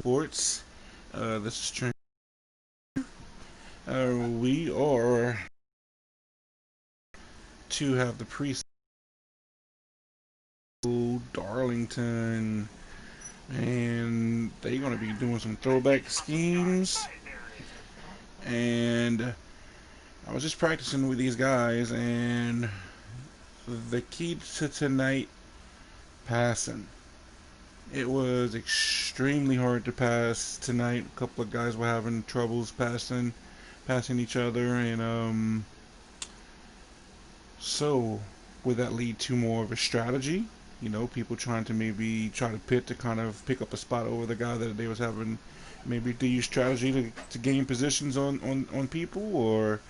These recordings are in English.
Sports. This is Trent. We are to have the pre Darlington, and they're going to be doing some throwback schemes. And I was just practicing with these guys, and the key to tonight, passing. It was extremely hard to pass tonight. A couple of guys were having troubles passing each other, and so would that lead to more of a strategy? You know, people trying to maybe try to pit to kind of pick up a spot over the guy that they was having, maybe to use strategy to gain positions on people, or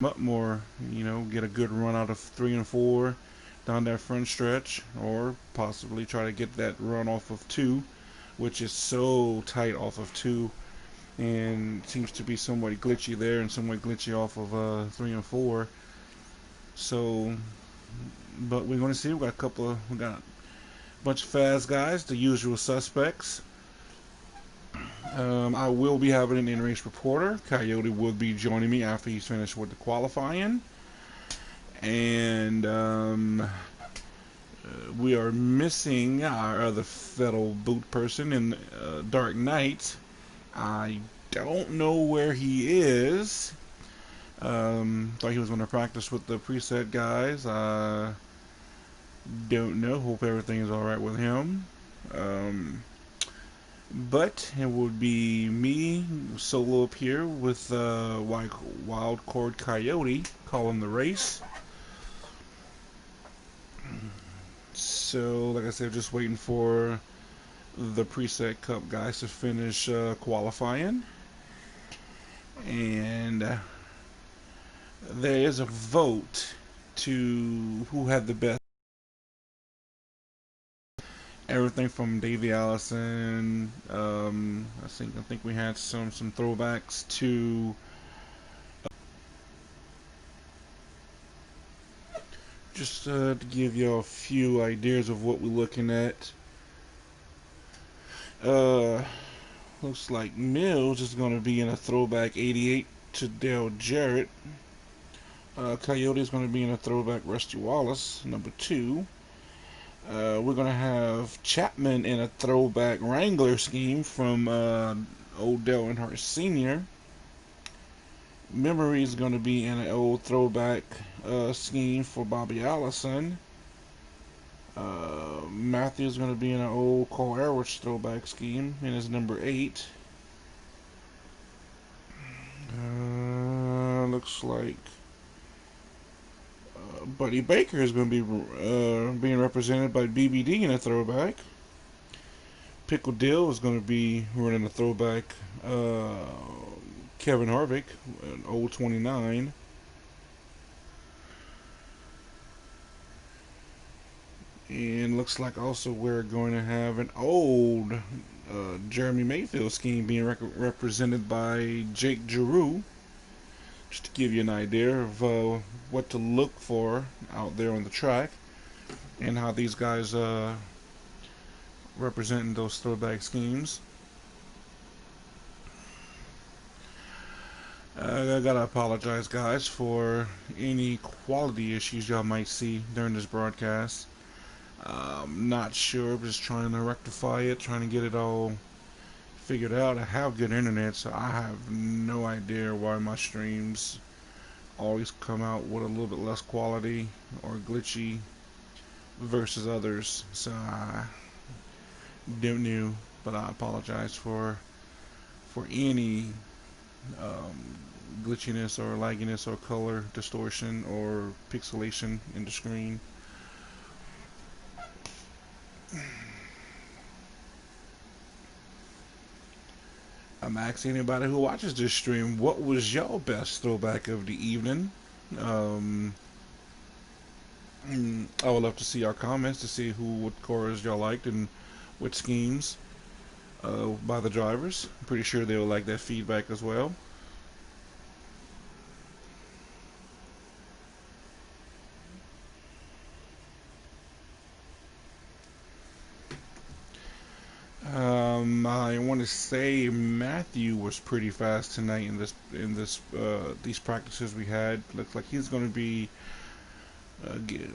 up more, you know, get a good run out of 3 and 4 down that front stretch, or possibly try to get that run off of 2, which is so tight off of 2, and seems to be somewhat glitchy there and somewhat glitchy off of 3 and 4. So, but we're going to see. We got a bunch of fast guys, the usual suspects. I will be having an in-race reporter. Coyote will be joining me after he's finished with the qualifying. And we are missing our other fellow boot person in Dark Knight. I don't know where he is. Thought he was going to practice with the preset guys. Don't know. Hope everything is alright with him. But it would be me solo up here with Wild Cord Coyote calling the race. So, like I said, just waiting for the Preset Cup guys to finish qualifying. And there is a vote to who had the best. Everything from Davey Allison. I think we had some throwbacks to. Just to give you a few ideas of what we're looking at. Uh, Looks like Mills is going to be in a throwback 88 to Dale Jarrett. Coyote is going to be in a throwback Rusty Wallace, number 2. We're going to have Chapman in a throwback Wrangler scheme from old Dale Earnhardt Sr. Memory is going to be in an old throwback scheme for Bobby Allison. Matthew is going to be in an old Cole Airwich throwback scheme in his number 8. Looks like Buddy Baker is going to be being represented by BBD in a throwback. Pickle Dill is going to be running a throwback Kevin Harvick, an old 29. And looks like also we're going to have an old Jeremy Mayfield scheme being represented by Jake Giroux. Just to give you an idea of what to look for out there on the track and how these guys representing those throwback schemes. I gotta apologize, guys, for any quality issues y'all might see during this broadcast. Not sure, I'm just trying to rectify it, trying to get it all figured out. I have good internet, so I have no idea why my streams always come out with a little bit less quality or glitchy versus others. So I don't know, but I apologize for any glitchiness or lagginess or color distortion or pixelation in the screen. I'm asking anybody who watches this stream, what was your best throwback of the evening? I would love to see our comments to see what cars y'all liked and what schemes by the drivers. I'm pretty sure they will like that feedback as well. I want to say Matthew was pretty fast tonight in these practices we had. Looks like he's going to be uh, ge-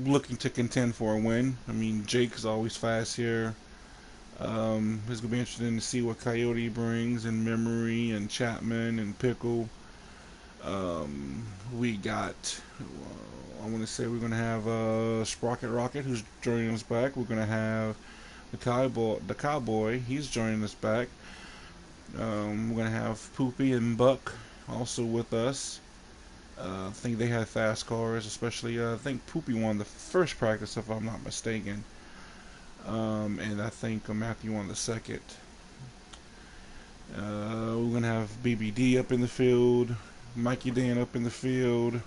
looking to contend for a win. I mean, Jake is always fast here. It's gonna be interesting to see what Coyote brings in Memory and Chapman and Pickle. We got. I want to say we're gonna have Sprocket Rocket, who's joining us back. We're gonna have the cowboy. He's joining us back. We're gonna have Poopy and Buck also with us. I think they had fast cars, especially I think Poopy won the first practice if I'm not mistaken. And I think Matthew won the second. We're gonna have BBD up in the field, Mikey Dan up in the field.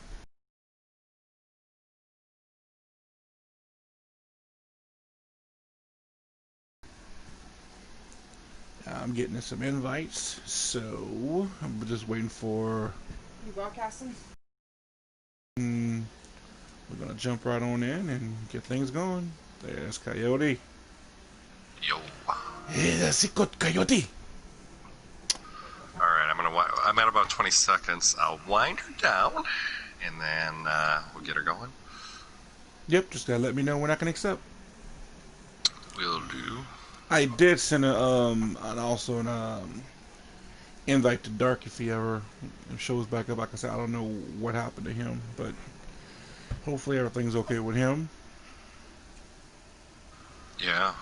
I'm getting some invites, so I'm just waiting for. You broadcasting? We're gonna jump right on in and get things going. There's Coyote. Yo. Hey, that's it, good Coyote. All right, I'm at about 20 seconds. I'll wind her down, and then we'll get her going. Yep, just gotta let me know when I can accept. Will do. I did send an invite to Dark if he ever shows back up. Like I said, I don't know what happened to him, but hopefully everything's okay with him. Yeah.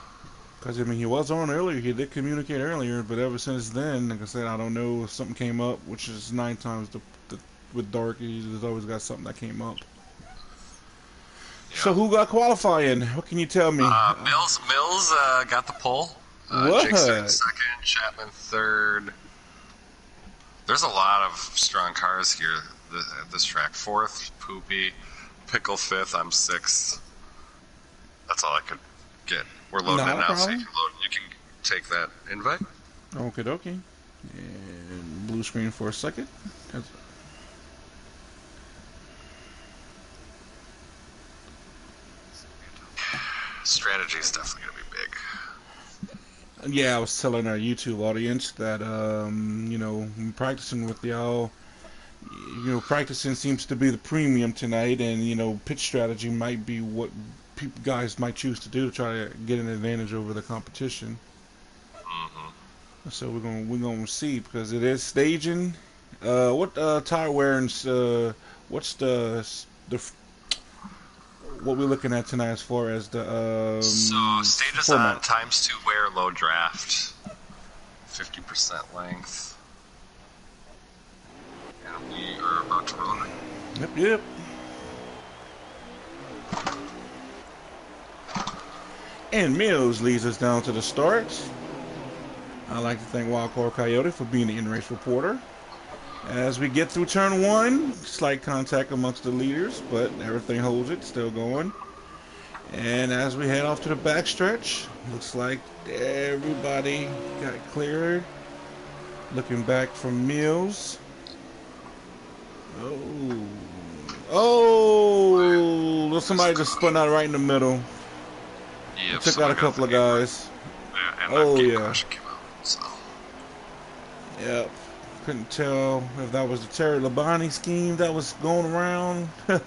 Because, I mean, he was on earlier. He did communicate earlier, but ever since then, like I said, I don't know if something came up, which is 9 times with Dark. He's always got something that came up. Yeah. So who got qualifying? What can you tell me? Mills got the pole. What? Jake started second, Chapman third. There's a lot of strong cars here at this track. Fourth, Poopy. Pickle fifth, I'm sixth. That's all I could get. We're loading Not it a now, so problem. you can take that invite. Okie dokie. And blue screen for a second. Strategy is definitely going to be big. Yeah, I was telling our YouTube audience that, practicing with y'all, practicing seems to be the premium tonight, and, pitch strategy might be what guys might choose to do to try to get an advantage over the competition. Mm-hmm. So we're gonna see, because it is staging. What tire wearing? What's what we're looking at tonight as far as the so stages format. on ×2 wear, low draft, 50% length. And we are about to roll. Yep. And Mills leads us down to the start. I'd like to thank Wildcard Coyote for being the in-race reporter. As we get through turn 1, slight contact amongst the leaders, but everything holds it, still going. And as we head off to the backstretch, looks like everybody got cleared. Looking back from Mills. Oh, somebody just spun out right in the middle. Yep, Took out a couple of guys. Yeah, and Oh, game yeah. caution came out, so. Yep. Couldn't tell if that was the Terry Labonte scheme that was going around. It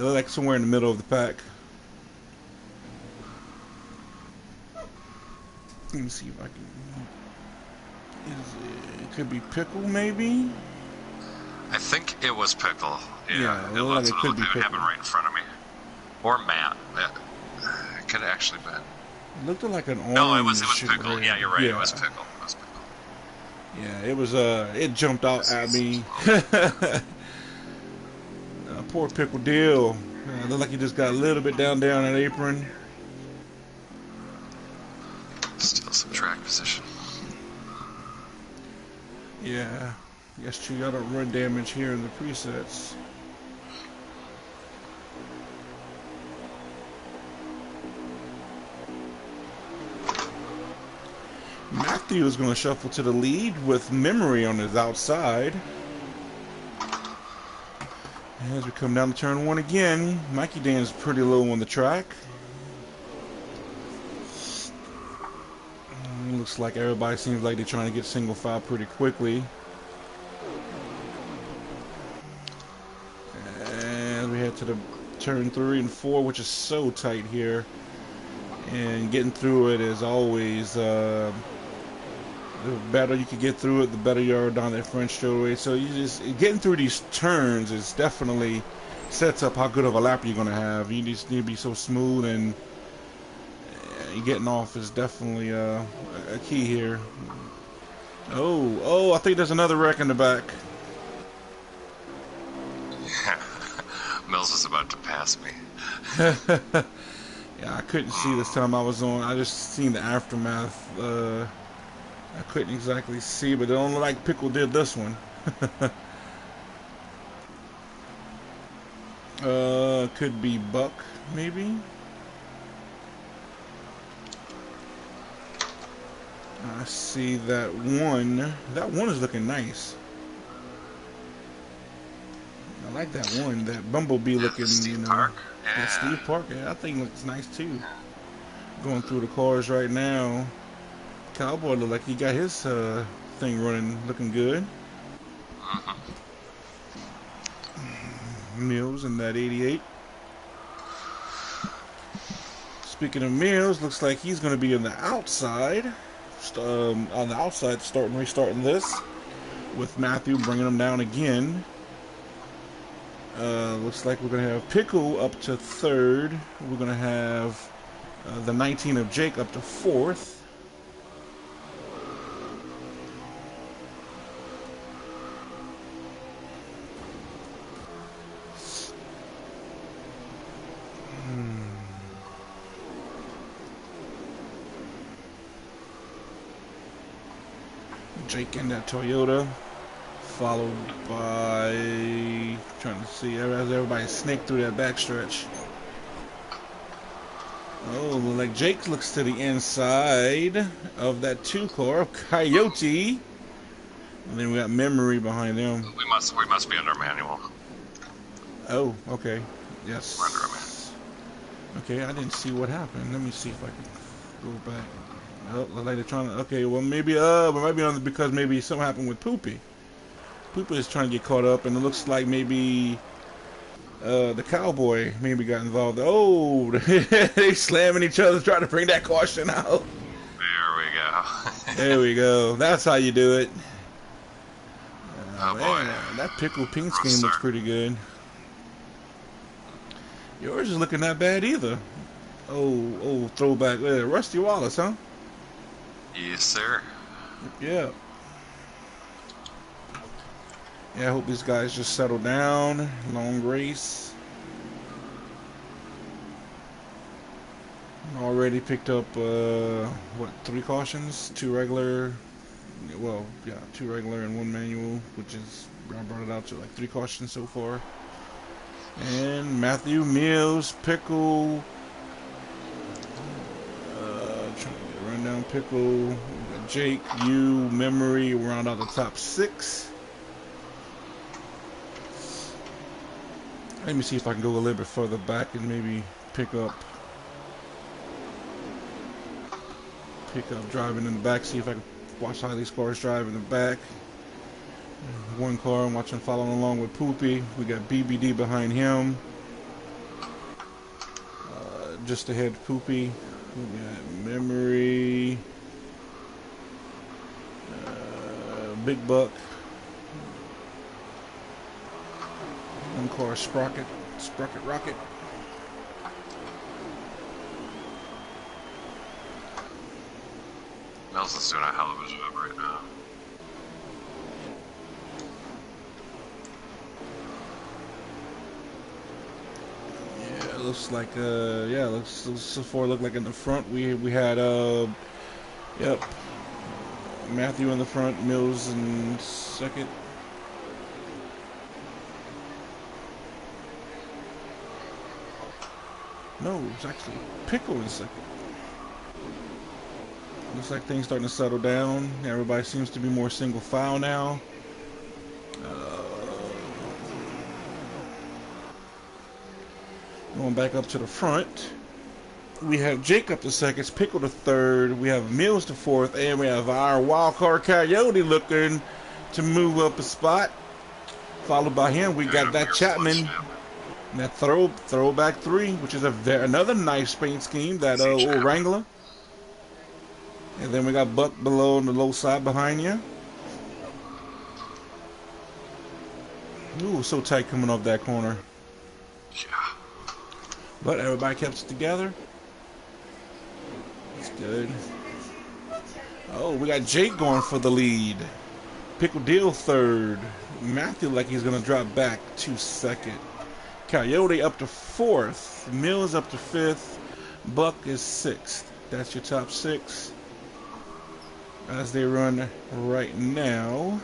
looked like somewhere in the middle of the pack. Let me see if I can. It could be Pickle, maybe? I think it was Pickle. Yeah, it it looked like looks it could be it Pickle. happened right in front of me. Or Matt. It could have actually been. It looked like an orange. No, it was shit Pickle. red. Yeah, you're right. Yeah. It was Pickle. Yeah, it was. It jumped out at me. Poor Pickle Deal. Looked like he just got a little bit down that apron. Still some track position. Yeah. Yes, true. Y'all don't run damage here in the presets. Matthew is going to shuffle to the lead with Memory on his outside. As we come down to turn 1 again, Mikey Dan's pretty low on the track. Looks like everybody seems like they're trying to get single file pretty quickly. And we head to the turn 3 and 4, which is so tight here. And getting through it is always, the better you can get through it, the better you are down that French straightaway. So you just, getting through these turns is definitely sets up how good of a lap you're going to have. You just need to be so smooth, and getting off is definitely a key here. Oh, I think there's another wreck in the back. Yeah. Mills was about to pass me. Yeah, I couldn't see this time I was on. I just seen the aftermath. I couldn't exactly see, but it don't look like Pickle did this one. Could be Buck, maybe. I see that one. That one is looking nice. I like that one. That Bumblebee looking, Steve Park. Yeah. That Steve Park. Yeah, that thing looks nice too. Going through the cars right now. Cowboy look like he got his thing running, looking good. Mills in that 88. Speaking of Mills, looks like he's going to be on the outside. On the outside, restarting this with Matthew bringing him down again. Looks like we're going to have Pickle up to 3rd. We're going to have the 19 of Jake up to 4th. Jake in that Toyota, followed by, trying to see as everybody snaked through that backstretch. Oh, like Jake looks to the inside of that 2 car, Coyote. And then we got Memory behind them. We must be under manual. Oh, okay. Yes. We're under a manual. Okay, I didn't see what happened. Let me see if I can go back. Oh, like they're trying to. Okay, well maybe might be on because maybe something happened with Poopy. Poopy is trying to get caught up, and it looks like maybe the Cowboy maybe got involved. Oh, they slamming each other, trying to bring that caution out. There we go. There we go. That's how you do it. Oh Man, boy, that Pickle Pink scheme looks pretty good. Yours is looking not bad either. Oh, throwback. Rusty Wallace, huh? Yes, sir. Yeah. Yeah, I hope these guys just settle down. Long race. Already picked up, 3 cautions? 2 regular. Well, yeah, 2 regular and 1 manual, which is, I brought it out to like 3 cautions so far. And Matthew, Mills, Pickle. Trying to get a rundown. Pickle. Jake, you, Memory, round out the top 6. Let me see if I can go a little bit further back and maybe pick up driving in the back, see if I can watch how these cars drive in the back. 1 car I'm watching following along with Poopy. We got BBD behind him. Just ahead of Poopy. We got Memory. Big Buck. 1 car Sprocket Rocket. Mills is doing a hell of a job right now. Yeah, it looks like looks so far look like in the front we had yep, Matthew in the front, Mills in 2nd. No, it's actually Pickle in 2nd. Looks like things starting to settle down. Everybody seems to be more single file now. Going back up to the front. We have Jacob the second, Pickle the third, we have Mills the fourth, and we have our wild card Coyote looking to move up a spot. Followed by him, we got that Chapman, and that throwback three, which is another nice paint scheme, that old Wrangler. And then we got Buck below on the low side behind you. Ooh, so tight coming off that corner. Yeah. But everybody kept it together. It's good. Oh, we got Jake going for the lead. Pickle Deal third. Matthew like he's going to drop back to second. Coyote up to fourth. Mills up to fifth. Buck is sixth. That's your top six as they run right now.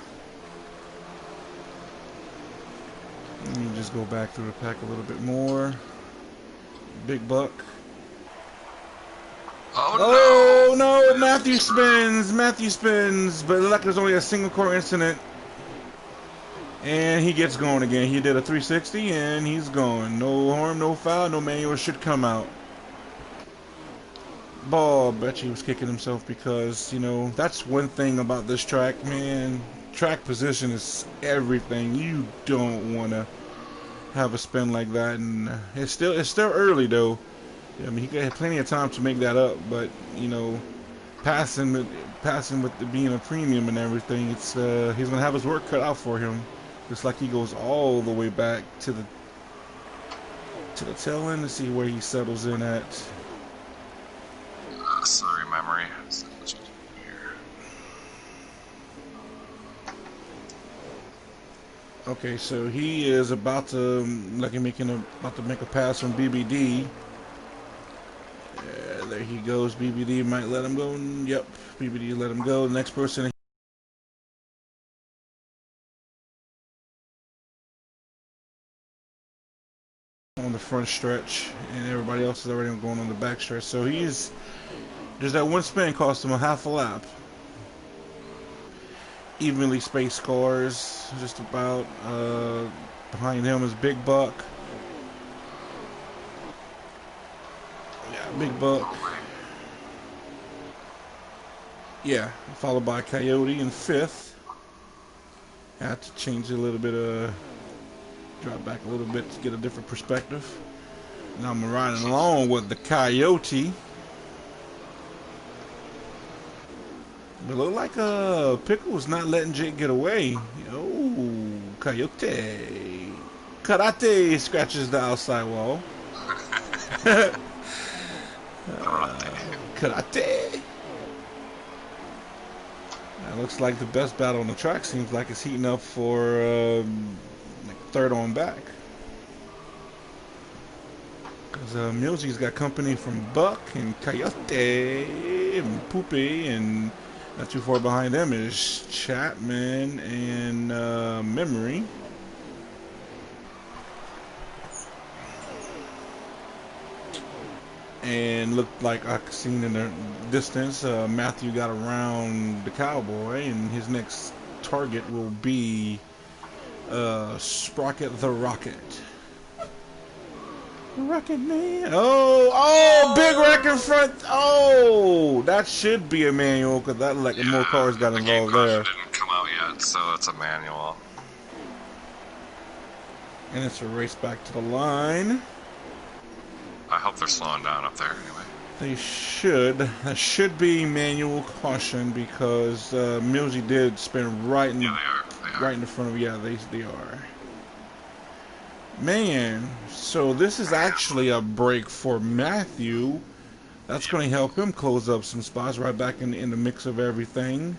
Let me just go back through the pack a little bit more. Big Buck. Oh no! Matthew spins, but luck there's only a single core incident. And he gets going again. He did a 360 and he's going. No harm, no foul, no manual should come out. Ball, bet he was kicking himself because, you know, that's one thing about this track, man. Track position is everything. You don't want to have a spin like that, and it's still early though. I mean, he got plenty of time to make that up, but you know, passing with being a premium and everything, it's he's gonna have his work cut out for him. Just like he goes all the way back to the tail end to see where he settles in at. Sorry, memory. Okay, so he is about to make a pass on BBD. There he goes. BBD might let him go. Yep, BBD let him go. The next person on the front stretch, and everybody else is already going on the back stretch. So there's that one spin cost him a half a lap. Evenly spaced cars, just about. Behind him is Big Buck. Yeah, Big Buck. Yeah, followed by Coyote in fifth. Had to change a little bit drop back a little bit to get a different perspective. Now I'm riding along with the Coyote. But look like Pickle was not letting Jake get away. Oh, Coyote. Karate scratches the outside wall. Karate. That looks like the best battle on the track. Seems like it's heating up for like third on back. Because Milzy's got company from Buck and Coyote and Poopy, and not too far behind them is Chapman and Memory. And looked like I seen in the distance, Matthew got around the Cowboy, and his next target will be Sprocket the Rocket. Rocket Man. Oh, big wreck in front. Oh, that should be a manual because that like more cars got involved there. Didn't come out yet, so it's a manual. And it's a race back to the line. I hope they're slowing down up there anyway. They should. That should be manual caution because Milzy did spin right in, they are. Right in the front of. Yeah, they are. Man, so this is actually a break for Matthew. That's going to help him close up some spots right back in the mix of everything.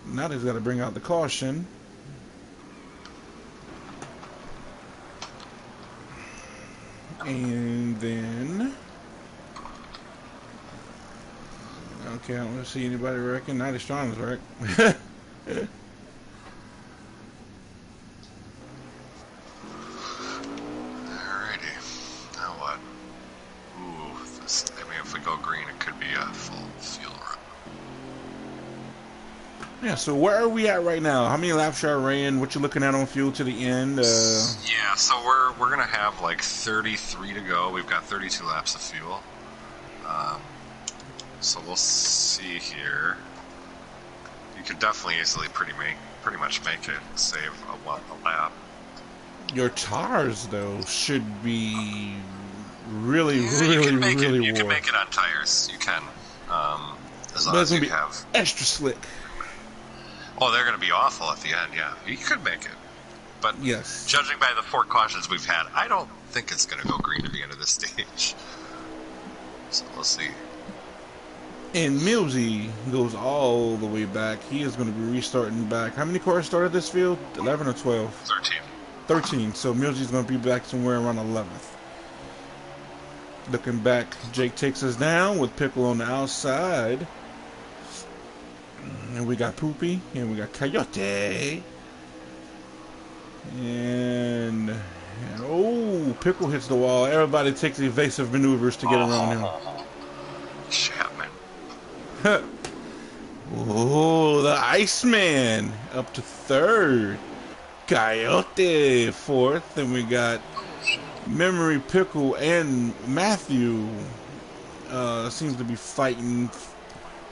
Now he's got to bring out the caution. And then... Okay, I don't see anybody wrecking. Not as strong as wreck. If we go green, it could be a full fuel run. Yeah, so where are we at right now? How many laps are ran? What you looking at on fuel to the end? Yeah, so we're gonna have like 33 to go. We've got 32 laps of fuel. So we'll see here. You could definitely easily pretty much make it save a lap. Your tires, though, should be really, Yeah, you really, can make it. really You can war. make it on tires. You can, as long But it's as gonna you be have. extra slick. Oh, they're going to be awful at the end. Yeah, you could make it, but Yes. judging by the 4 cautions we've had, I don't think it's going to go green at the end of this stage. So we'll see. And Millsy goes all the way back. He is going to be restarting back. How many cars started this field? 11 or 12? 13. 13. So Millsy's going to be back somewhere around 11th. Looking back, Jake takes us down with Pickle on the outside. And we got Poopy. And we got Coyote. And oh, Pickle hits the wall. Everybody takes evasive maneuvers to get around him. Chapman. Oh, the Iceman up to 3rd. Coyote 4th. Then we got Memory, Pickle, and Matthew. Seems to be fighting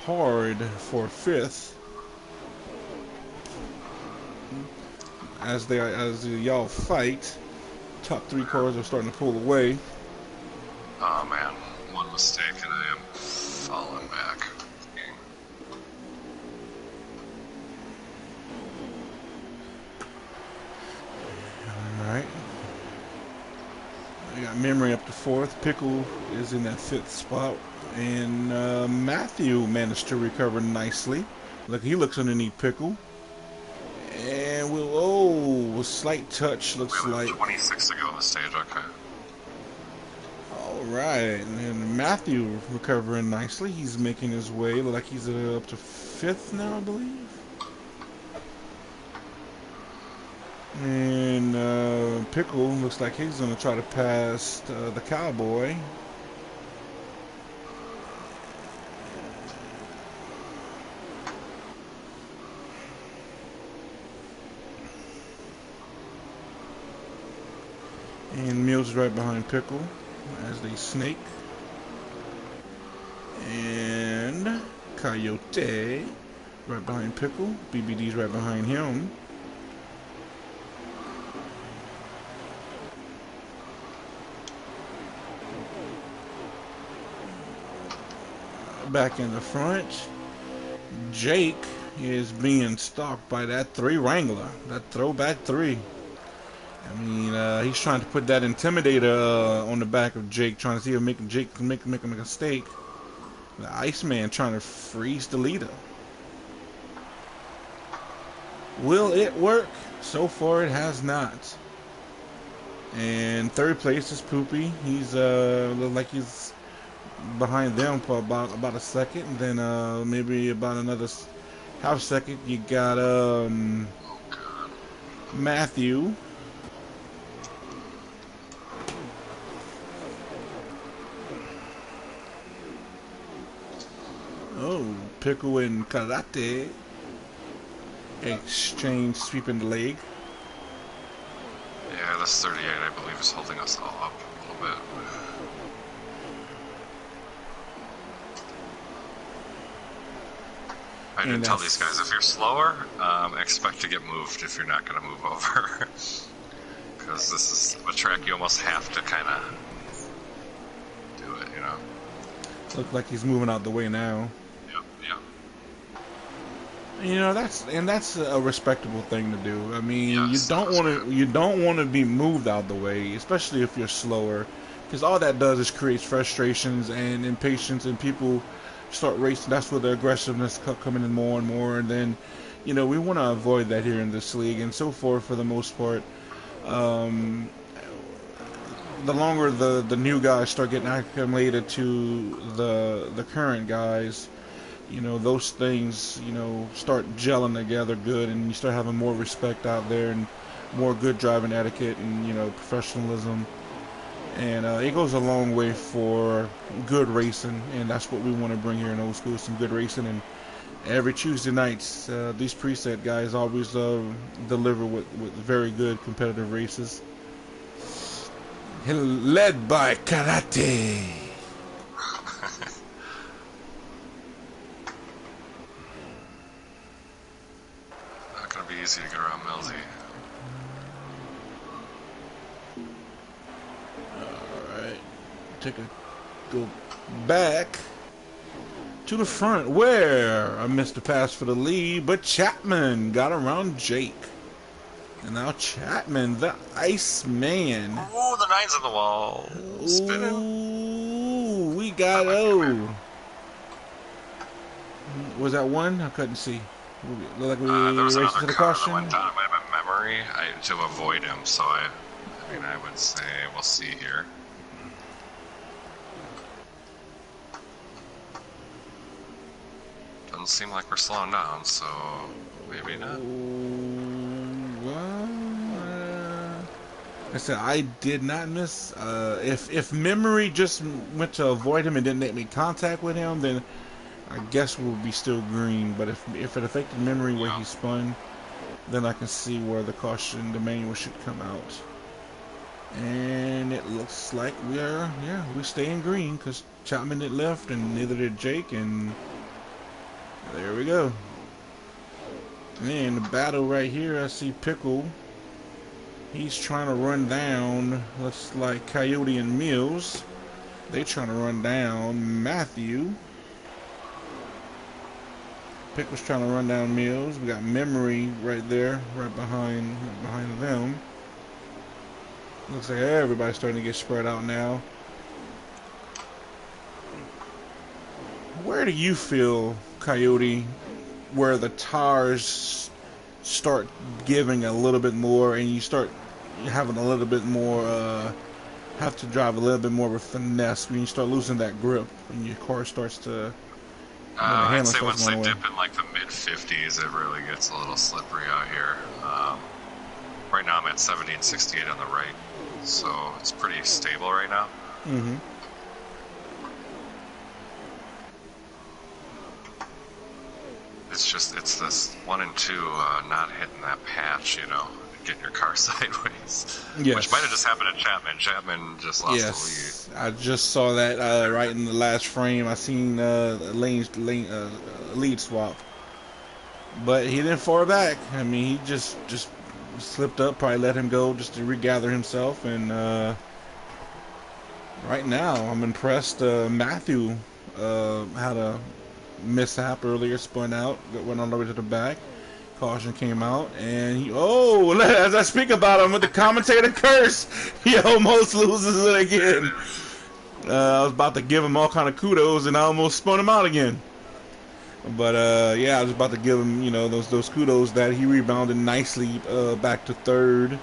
hard for 5th. As y'all fight, top 3 cars are starting to pull away. Oh man, one mistake and I am falling back. Alright. We got Memory up to 4th. Pickle is in that 5th spot. And Matthew managed to recover nicely. Look, he looks underneath Pickle. And a slight touch looks We like. have 26 to go on the stage, okay. Alright, and then Matthew recovering nicely. He's making his way. Look like he's up to 5th now, I believe. And Pickle looks like he's going to try to pass the Cowboy. And Mills is right behind Pickle as they snake. And Coyote right behind Pickle. BBD's right behind him. Back in the front, Jake is being stalked by that 3 Wrangler, that throwback 3. I mean, he's trying to put that Intimidator on the back of Jake, trying to see if Jake can make a mistake. The Iceman trying to freeze the leader. Will it work? So far, it has not. And 3rd place is Poopy. He's look like he's behind them for about a second, and then maybe about another half second. You got Matthew. Oh, Pickle and Karate exchange sweeping the leg. Yeah, this 38, I believe, is holding us all up a little bit. I did tell these guys, if you're slower, expect to get moved if you're not going to move over. Because this is a track you almost have to kind of do it, you know? Look like he's moving out the way now. Yep, yep. You know, that's a respectable thing to do. I mean, Yes, you don't want to be moved out the way, especially if you're slower, because all that does is creates frustrations and impatience, and people start racing. That's where the aggressiveness coming in more and more. And then, you know, we want to avoid that here in this league, and so forth for the most part. The longer the new guys start getting acclimated to the current guys, you know, those things, you know, start gelling together good, and you start having more respect out there and more good driving etiquette and, you know, professionalism. And it goes a long way for good racing, and that's what we want to bring here in Old School, some good racing. And every Tuesday nights, these preset guys always deliver with very good competitive races. Led by Karate. easy to get around Millsy. Alright. Go back to the front where I missed the pass for the lead, but Chapman got around Jake. And now Chapman, the Iceman. Ooh, the 9's on the wall. Spinning. Ooh, we got Was that one? I couldn't see. Looked like we There was raced another to the car caution. that went down. It might have been memory to avoid him, so I mean, I would say we'll see here. Doesn't seem like we're slowing down, so maybe not. I said I did not miss. If memory just went to avoid him and didn't make me contact with him, then I guess we'll be still green. But if it affected memory where he spun, then I can see where the caution, the manual should come out. And it looks like we're staying green because Chapman did left and neither did Jake, and there we go. And the battle right here, I see Pickle. He's trying to run down, looks like Coyote and Mills. They trying to run down Matthew. Pickle's trying to run down Mills. We got Memory right there, right behind them. Looks like everybody's starting to get spread out now. Where do you feel, Coyote, where the tires start giving a little bit more and you start having a little bit more, have to drive a little bit more with finesse when you start losing that grip and your car starts to, I'd say once they dip in like the mid-50s, it really gets a little slippery out here. Right now I'm at 70 and 68 on the right, so it's pretty stable right now. Mm-hmm. It's this 1 and 2 not hitting that patch, you know, getting your car sideways. Yes. Which might have just happened to Chapman. Chapman just lost the lead. I just saw that right in the last frame. I seen lead swap, but he didn't fall back. I mean, he just slipped up. Probably let him go just to regather himself. And right now, I'm impressed. Matthew had a mishap earlier, spun out, went all the way to the back. Caution came out, and as I speak about him with the commentator curse, he almost loses it again. I was about to give him all kind of kudos, and I almost spun him out again. But yeah, I was about to give him, you know, those kudos that he rebounded nicely back to third,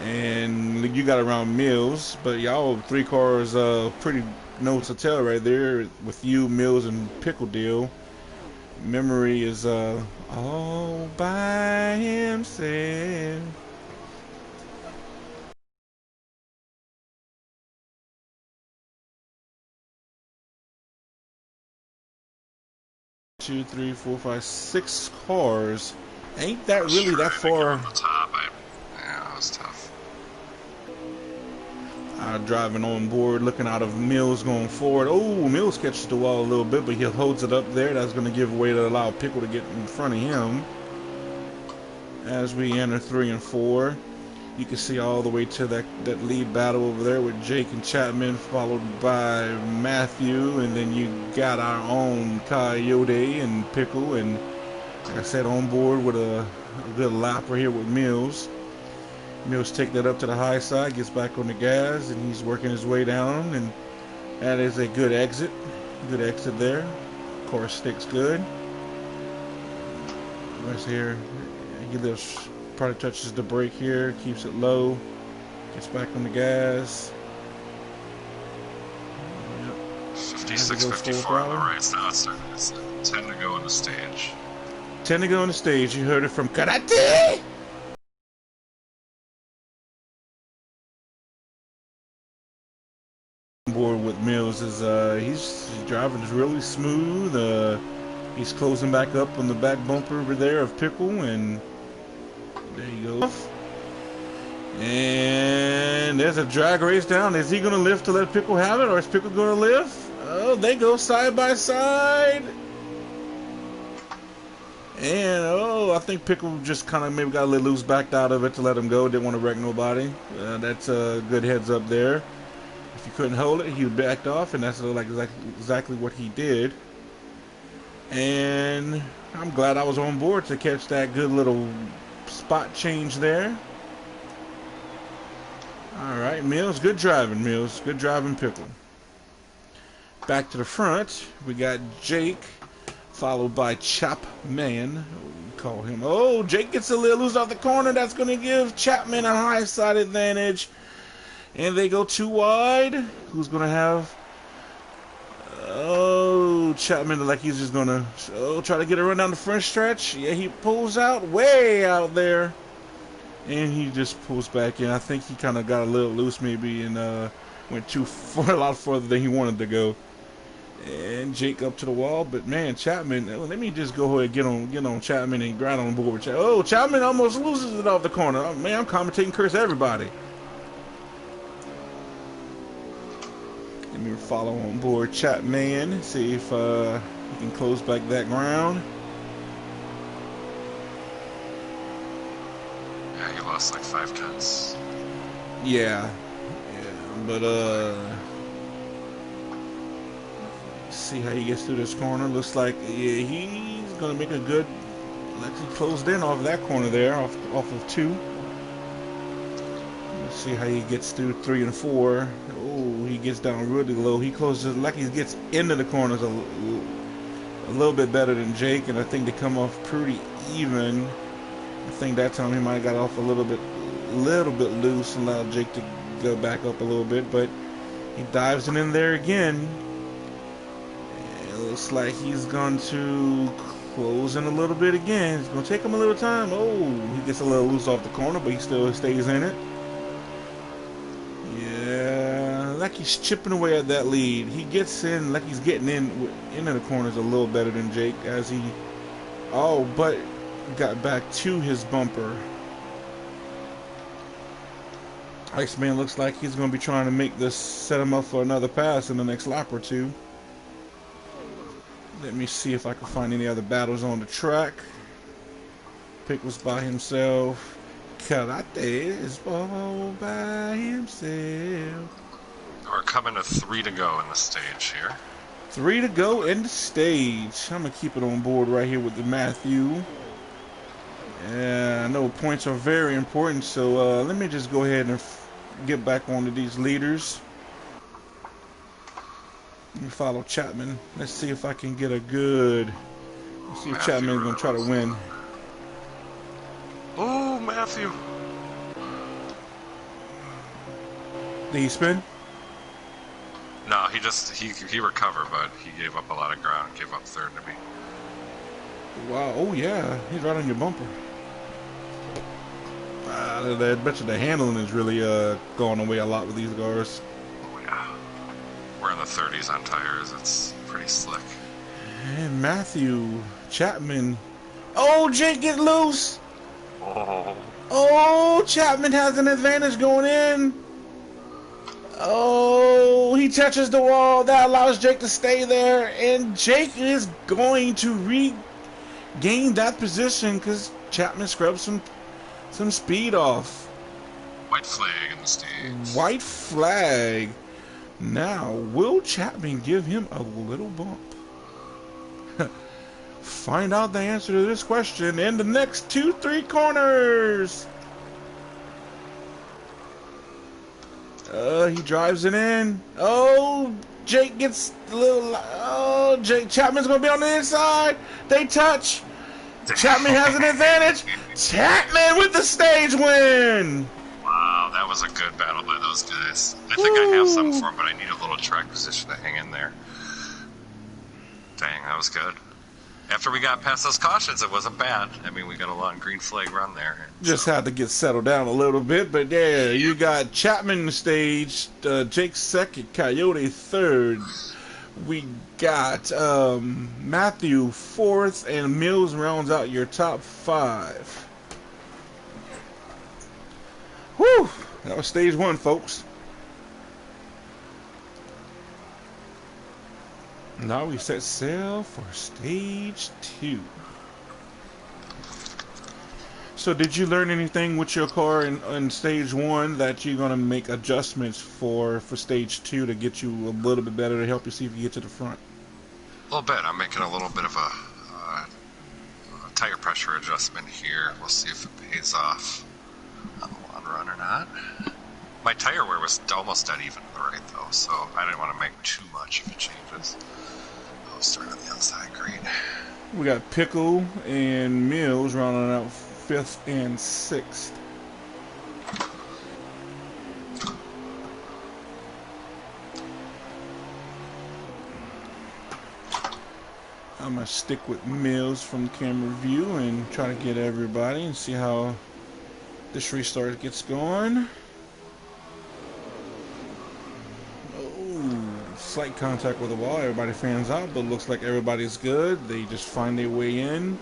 and you got around Mills. But y'all 3 cars, pretty nose to tail right there with you, Mills, and Pickle Deal. Memory is all by himself. Two, three, four, five, 6 cars. Ain't that really that far? On the top, yeah, that was tough. Driving on board, looking out of Mills going forward. Oh, Mills catches the wall a little bit, but he holds it up there. That's going to give way to allow Pickle to get in front of him. As we enter 3 and 4, you can see all the way to that lead battle over there with Jake and Chapman, followed by Matthew, and then you got our own Coyote and Pickle, and like I said, on board with a good lap right here with Mills. Mills take that up to the high side, gets back on the gas, and he's working his way down, and that is a good exit. Good exit there. Car sticks good. Right here, he lifts, probably touches the brake here, keeps it low, gets back on the gas. 56, 54 on the right. Now it's 10 to go on the stage. 10 to go on the stage. You heard it from Karate! Board with Mills is he's driving really smooth. He's closing back up on the back bumper over there of Pickle, and there you go. And there's a drag race down. Is he gonna lift to let Pickle have it, or is Pickle gonna lift? Oh, they go side by side. And I think Pickle just kind of maybe got a little loose, backed out of it to let him go. Didn't want to wreck nobody. That's a good heads up there. If he couldn't hold it, he backed off, and that's like exactly what he did. And I'm glad I was on board to catch that good little spot change there. All right, Mills, good driving, Mills. Good driving, Pickle. Back to the front, we got Jake, followed by Chapman. Call him. Oh, Jake gets a little loose off the corner. That's going to give Chapman a high side advantage. And they go too wide. Who's going to have... Oh, Chapman like he's just going to try to get a run down the front stretch. Yeah, he pulls out way out there. And he just pulls back in. I think he kind of got a little loose maybe and went too far, a lot further than he wanted to go. And Jake up to the wall, but man, Chapman. Let me just go ahead and get on Chapman and grind on board with Chapman. Oh, Chapman almost loses it off the corner. Oh, man, I'm commentating, curse everybody. Let me follow on board Chapman, see if he can close back that ground. Yeah, he lost like 5/10. Yeah, but see how he gets through this corner. Looks like he's gonna make a good. Like he closed in off that corner there, off of 2. Let's see how he gets through 3 and 4. Oh, he gets down really low. He closes like he gets into the corners a little bit better than Jake, and I think they come off pretty even. I think that time he might have got off a little bit loose and allowed Jake to go back up a little bit, but he dives it in there again. It looks like he's going to close in a little bit again. It's going to take him a little time. Oh, he gets a little loose off the corner, but he still stays in it. Yeah, like he's chipping away at that lead. He gets in, like he's getting into the corners a little better than Jake as he, but got back to his bumper. Iceman looks like he's going to be trying to make this, set him up for another pass in the next lap or 2. Let me see if I can find any other battles on the track. Pick was by himself. Karate is all by himself. We're coming to 3 to go in the stage here. 3 to go in the stage. I'm going to keep it on board right here with the Matthew. I know points are very important, so let me just go ahead and get back onto these leaders. Let me follow Chapman. Let's see if I can get a good... Let's see if Chapman's going to try to win. Oh, Matthew. Did he spin? No, he recovered, but he gave up a lot of ground. Gave up 3rd to me. Wow. Oh, yeah. He's right on your bumper. I bet you the handling is really going away a lot with these cars. Oh, yeah. We're in the 30s on tires. It's pretty slick. And Matthew Chapman. Oh, Jake get loose. Oh, Chapman has an advantage going in. Oh, he touches the wall. That allows Jake to stay there. And Jake is going to regain that position because Chapman scrubbed some speed off. White flag in the stage. White flag. Now, will Chapman give him a little bump? Find out the answer to this question in the next 2-3 corners. He drives it in. Oh, Jake gets a little... Oh, Chapman's going to be on the inside. They touch. Chapman has an advantage. Chapman with the stage win. Wow, that was a good battle by those guys. I think I have some for him, but I need a little track position to hang in there. Dang, that was good. After we got past those cautions, it wasn't bad. I mean, we got a long green flag run there. Just had to get settled down a little bit, but yeah, you got Chapman stage, Jake second, Coyote third. We got Matthew fourth, and Mills rounds out your top 5. Whew! That was stage 1, folks. Now we set sail for stage 2. So did you learn anything with your car in stage one that you're gonna make adjustments for stage two to get you a little bit better to help you see if you get to the front? A little bit. I'm making a little bit of a tire pressure adjustment here. We'll see if it pays off on the long run or not. My tire wear was almost dead even to the right though, so I didn't want to make too much if it changes. Oh, start on the outside, great. We got Pickle and Mills rounding out fifth and sixth. I'm gonna stick with Mills from camera view and try to get everybody and see how this restart gets going. Oh, slight contact with the wall. Everybody fans out, but looks like everybody's good. They just find their way in.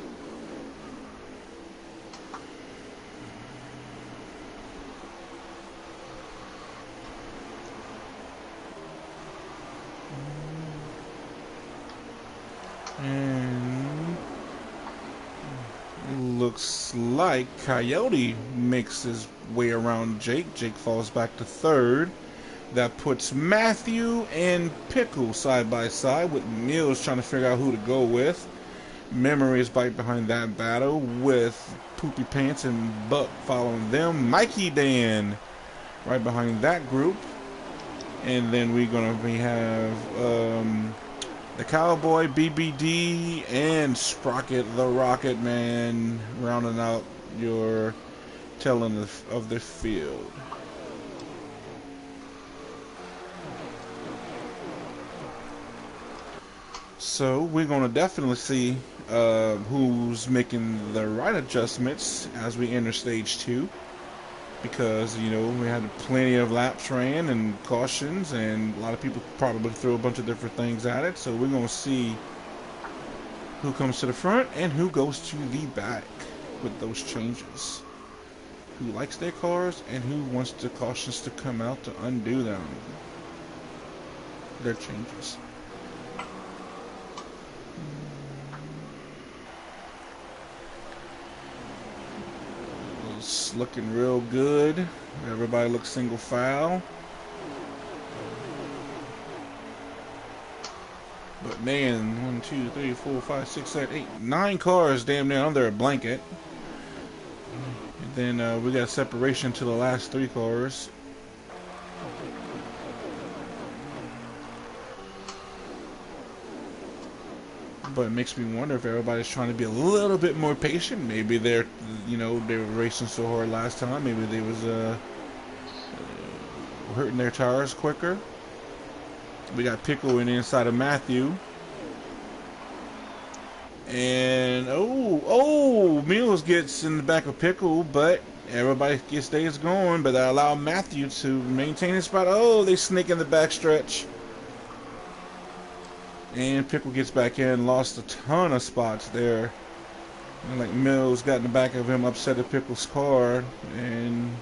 And it looks like Coyote makes his way around Jake. Jake falls back to third. That puts Matthew and Pickle side by side with Mills trying to figure out who to go with. Memory is right behind that battle with Poopy Pants and Buck following them. Mikey Dan right behind that group. And then we have the Cowboy, BBD, and Sprocket the Rocket Man rounding out your telling of the field. So we're going to definitely see who's making the right adjustments as we enter stage two. Because, you know, we had plenty of laps ran and cautions, and a lot of people probably threw a bunch of different things at it. So we're going to see who comes to the front and who goes to the back with those changes. Who likes their cars and who wants the cautions to come out to undo them. Their changes. It's looking real good. Everybody looks single file. But man, 1, 2, 3, 4, 5, 6, 7, 8, 9 cars damn near under a blanket. And then we got separation to the last 3 cars. But it makes me wonder if everybody's trying to be a little bit more patient. Maybe they're, you know, they were racing so hard last time. Maybe they was hurting their tires quicker. We got Pickle in the inside of Matthew. And Mills gets in the back of Pickle, but everybody stays going. But they allow Matthew to maintain his spot. Oh, they sneak in the backstretch. And Pickle gets back in, lost a ton of spots there. And like Mills got in the back of him, upset at Pickle's car, and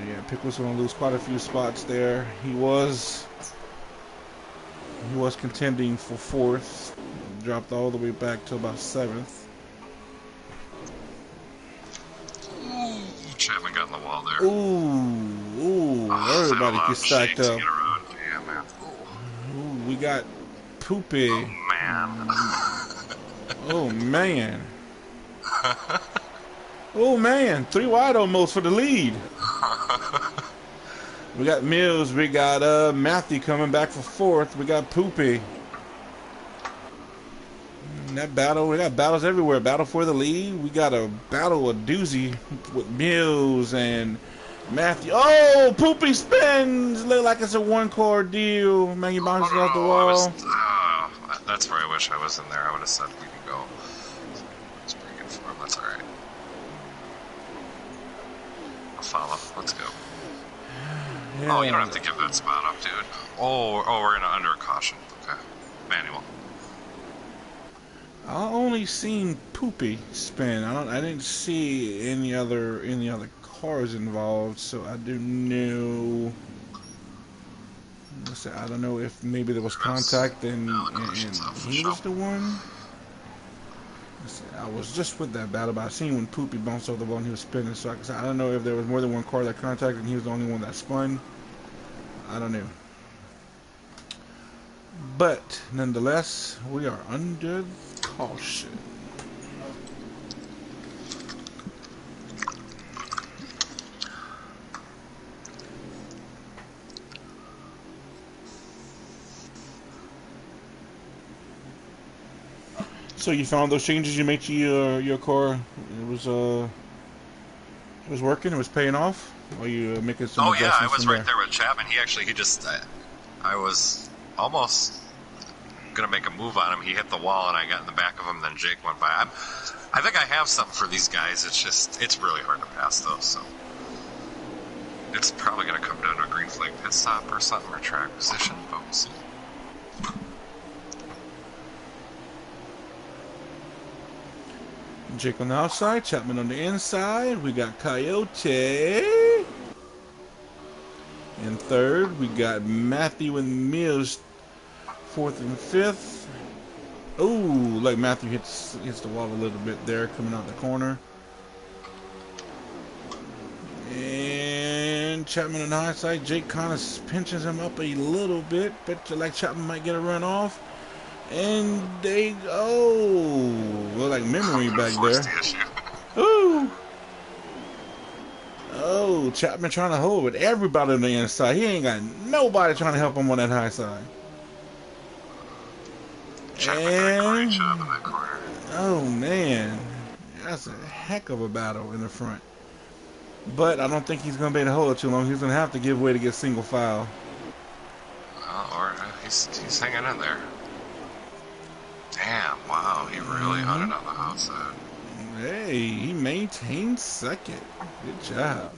yeah, Pickle's gonna lose quite a few spots there. He was contending for 4th, dropped all the way back to about 7th. Ooh, Chapman got in the wall there. Ooh, everybody gets stacked up. Yeah, man. Ooh, we got Poopy. Oh, man. Oh, man. Oh, man. 3 wide almost for the lead. We got Mills. We got Matthew coming back for 4th. We got Poopy. And that battle, we got battles everywhere. Battle for the lead. We got a doozy with Mills and Matthew. Oh, Poopy spins. Look like it's a 1-car deal. Man, he bounces off the wall. That's where I wish I was in there. I would have said we can go. It's pretty good for him. That's all right. I'll follow. Let's go. Yeah. Oh, you don't have to give that spot up, dude. Oh, we're gonna under a caution. Okay, manual. I only seen Poopy spin. I didn't see any other cars involved, so I didn't know. I don't know if maybe there was contact and he was the one. I was just with that battle, but I seen when Poopy bounced off the wall and he was spinning. So I don't know if there was more than one car that contacted and he was the only one that spun. I don't know. But nonetheless, we are under caution. So you found those changes you made to your car. It was working. It was paying off. Or you making some Oh yeah, I adjustments was from right there? there with Chapman. He just I was almost gonna make a move on him. He hit the wall, and I got in the back of him. Then Jake went by. I think I have something for these guys. It's really hard to pass though. So it's probably gonna come down to a green flag pit stop or something, or track position. But we'll see. Jake on the outside, Chapman on the inside. We got Coyote. In third, we got Matthew and Mills, fourth and fifth. Oh, like Matthew hits the wall a little bit there, coming out the corner. And Chapman on the high side. Jake kind of pinches him up a little bit, but like Chapman might get a run off. And they go. Well, like memory back there. The issue. Ooh. Oh, Chapman trying to hold with everybody on the inside. He ain't got nobody trying to help him on that high side. Chapman did a great job in that corner. Oh man, that's a heck of a battle in the front. But I don't think he's going to be able to hold it too long. He's going to have to give way to get single file. Or he's hanging in there. Damn! Wow, he really hung it on the outside. Hey, he maintained second. Good job.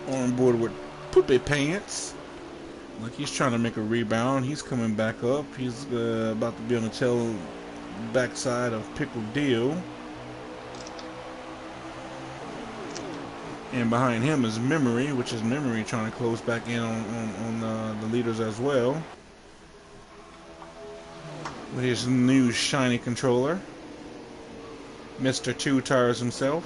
On board with Poopy Pants. Like he's trying to make a rebound. He's coming back up. He's about to be on the tail backside of Pickle Deal. And behind him is Memory, which is Memory trying to close back in on the leaders as well. With his new shiny controller. Mr. Two Tires himself.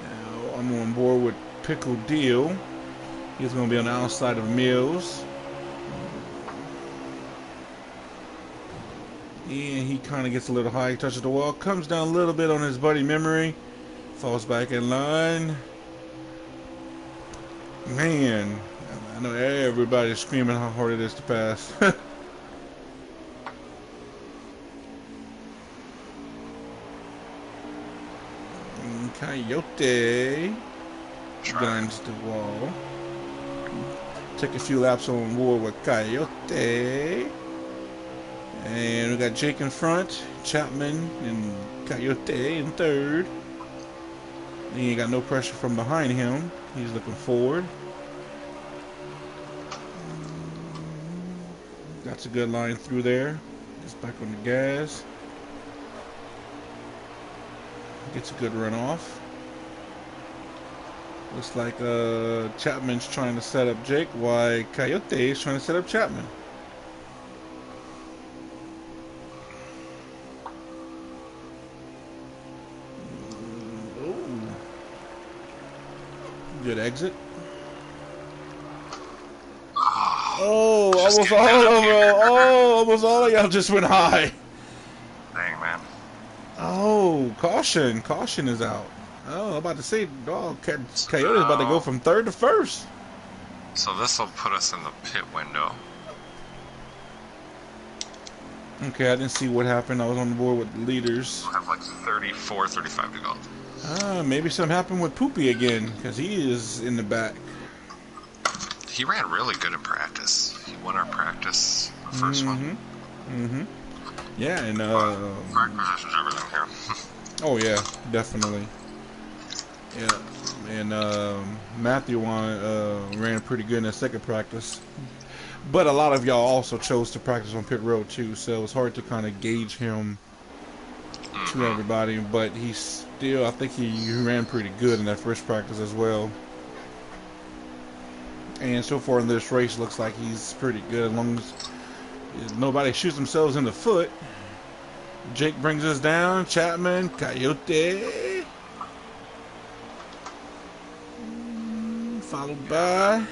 Now I'm on board with Pickle Deal. He's going to be on the outside of Mills. And he kind of gets a little high, touches the wall, comes down a little bit on his buddy Memory, falls back in line. Man, I know everybody's screaming how hard it is to pass. Coyote guns the wall. Take a few laps on board with Coyote. And we got Jake in front, Chapman and Coyote in third. He ain't got no pressure from behind him. He's looking forward. That's a good line through there. Just back on the gas. Gets a good run off. Looks like Chapman's trying to set up Jake, while Coyote is trying to set up Chapman. Ooh. Good exit. Oh, almost all of them. Oh, almost all of y'all just went high. Dang, man. Oh, caution. Caution is out. Oh, I'm about to say, oh, Coyote's about to go from third to first. So this will put us in the pit window. Okay, I didn't see what happened. I was on the board with the leaders. We'll have like 34, 35 to go. Maybe something happened with Poopy again, because he is in the back. He ran really good in practice. He won our practice, the first one. Yeah, and track position's everything here. oh yeah, definitely. Yeah, and Matthew ran pretty good in the second practice. But a lot of y'all also chose to practice on pit road too, so it's hard to kind of gauge him to Mm-hmm. everybody. But he still, I think he ran pretty good in that first practice as well. And so far in this race, looks like he's pretty good as long as nobody shoots themselves in the foot. Jake brings us down. Chapman, Coyote, followed by.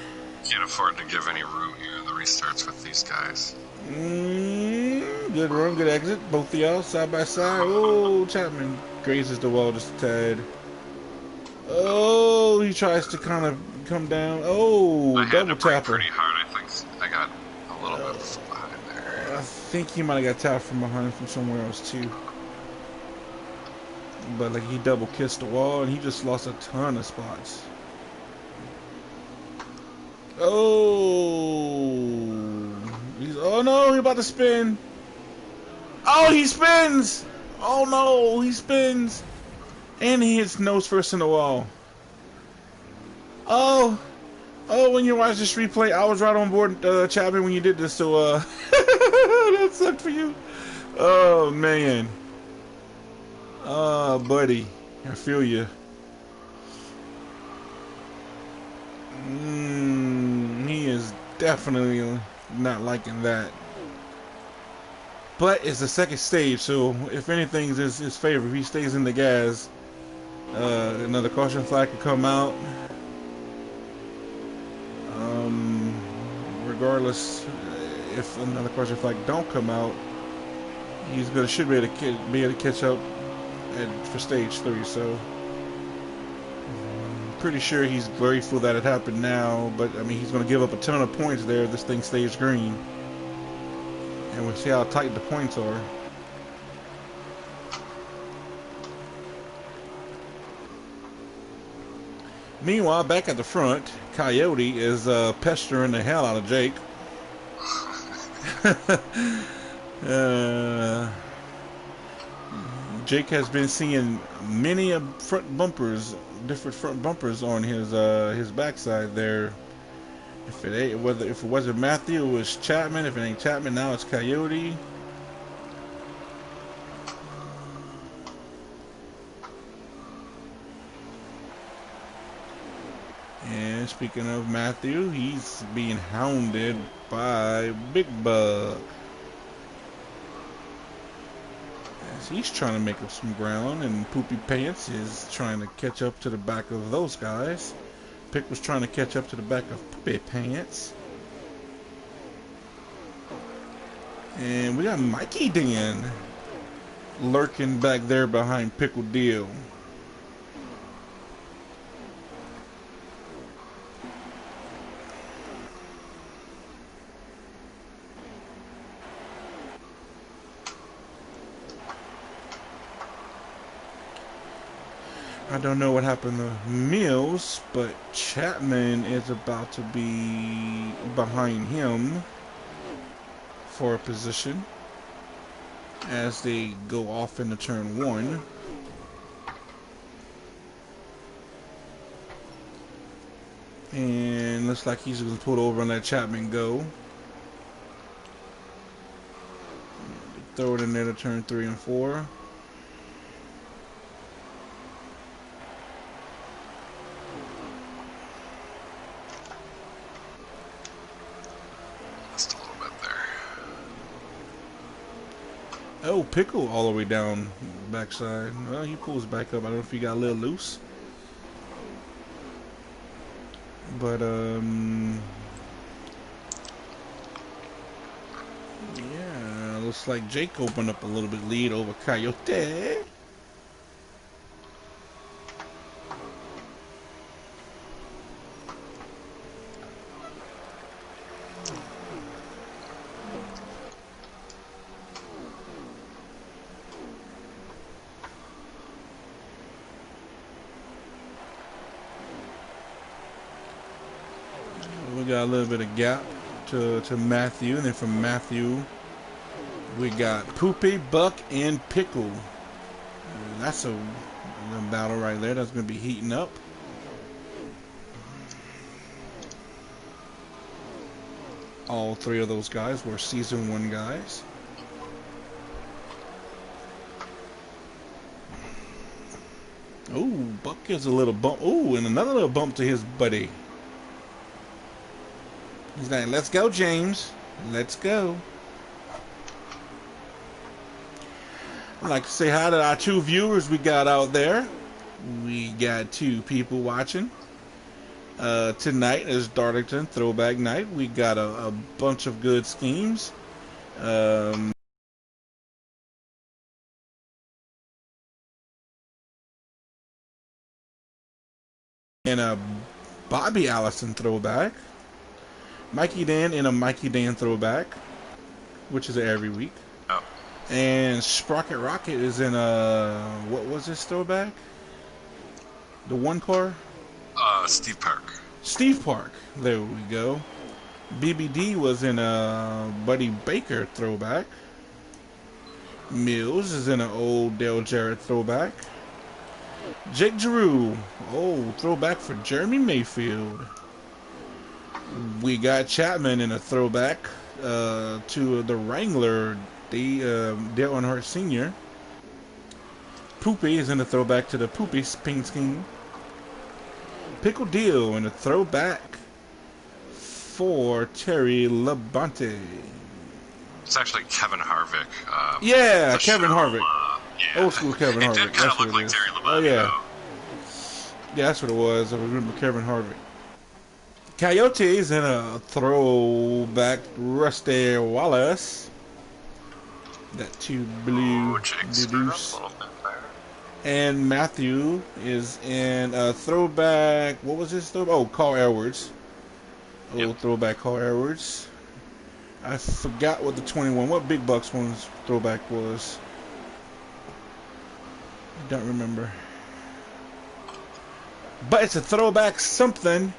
Can't afford to give any room here in the restarts with these guys. Good run, good exit. Both of y'all side by side. Oh, Chapman grazes the wall just a tad. Oh, he tries to kind of come down. Oh, I had to double brake tapper. pretty hard. I think I got a little bit behind there. I think he might have got tapped from behind from somewhere else too. But like he double kissed the wall and he just lost a ton of spots. Oh, oh no, he's about to spin. Oh, he spins. Oh no, he spins. And he hits nose first in the wall. Oh, when you watch this replay, I was right on board, Chapman, when you did this, so, that sucked for you. Oh, man. Oh, buddy. I feel you. He is definitely not liking that. But it's the second stage, so if anything's his favor, if he stays in the gas, another caution flag could come out. Regardless, if another caution flag don't come out, should be able to catch up for stage 3. So pretty sure he's grateful that it happened now. But I mean, he's going to give up a ton of points there if this thing stays green, and we'll see how tight the points are. Meanwhile, back at the front, Coyote is pestering the hell out of Jake. Jake has been seeing many different front bumpers on his backside there. If it wasn't Matthew, it was Chapman. If it ain't Chapman, now it's Coyote. And speaking of Matthew, he's being hounded by Big Bug. As he's trying to make up some ground, and Poopy Pants is trying to catch up to the back of those guys. Pick was trying to catch up to the back of Poopy Pants. And we got Mikey Dan lurking back there behind Pickle Deal. I don't know what happened to Mills, but Chapman is about to be behind him for a position as they go off into turn 1. And looks like he's going to pull over and let Chapman go. Throw it in there to turn 3 and 4. Oh, Pickle all the way down backside. Well, he pulls back up. I don't know if he got a little loose. But, yeah, looks like Jake opened up a little bit lead over Coyote. We got a little bit of gap to Matthew, and then from Matthew we got Poopy, Buck, and Pickle. That's a battle right there. That's going to be heating up. All three of those guys were Season 1 guys. Oh, Buck gives a little bump. Oh, and another little bump to his buddy. He's like, let's go, James. Let's go. I'd like to say hi to our 2 viewers we got out there. We got 2 people watching. Tonight is Darlington Throwback Night. We got a bunch of good schemes. And a Bobby Allison throwback. Mikey Dan and a Mikey Dan throwback, which is every week. Oh. And Sprocket Rocket is in a, what was this throwback? The 1 car? Steve Park. Steve Park. There we go. BBD was in a Buddy Baker throwback. Mills is in an old Dale Jarrett throwback. Jake Giroux, throwback for Jeremy Mayfield. We got Chapman in a throwback to the Wrangler, Dale Earnhardt Sr. Poopy is in a throwback to the Poopy paint scheme. Pickle Deal in a throwback for Terry Labonte. It's actually Kevin Harvick. Yeah, Kevin Harvick. Yeah. Old school Kevin Harvick. It did kind of look like Terry Labonte. Oh, yeah. Yeah, that's what it was. I remember Kevin Harvick. Coyotes in a throwback Rusty Wallace. That 2 blue deduce. And Matthew is in a throwback. What was this throwback? Oh, Carl Edwards. Old throwback Carl Edwards. I forgot what the 21. What Big Bucks one's throwback was. I don't remember. But it's a throwback something.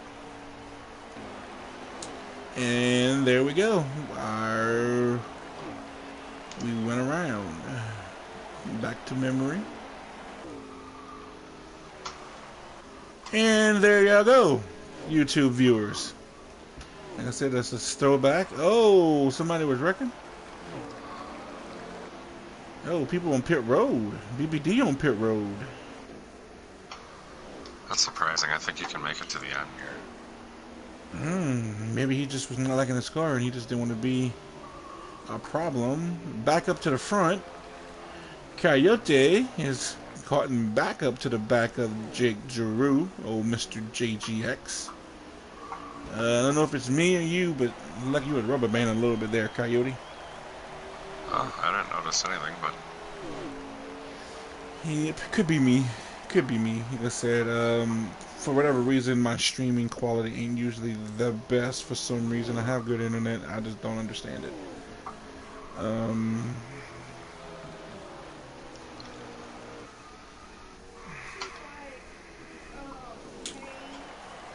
And there we go. We went around. Back to memory. And there y'all go, YouTube viewers. Like I said, that's a throwback. Oh, somebody was wrecking? Oh, people on pit road. BBD on pit road. That's surprising. I think you can make it to the end here. Maybe he just was not liking his car and he just didn't want to be a problem. Back up to the front. Coyote is caught in back up to the back of Jake Giroux, old Mr. JGX. I don't know if it's me or you, but like you would rubber band a little bit there, Coyote. Oh, I didn't notice anything, but It could be me. Could be me. Like I said, for whatever reason, my streaming quality ain't usually the best. For some reason, I have good internet. I just don't understand it.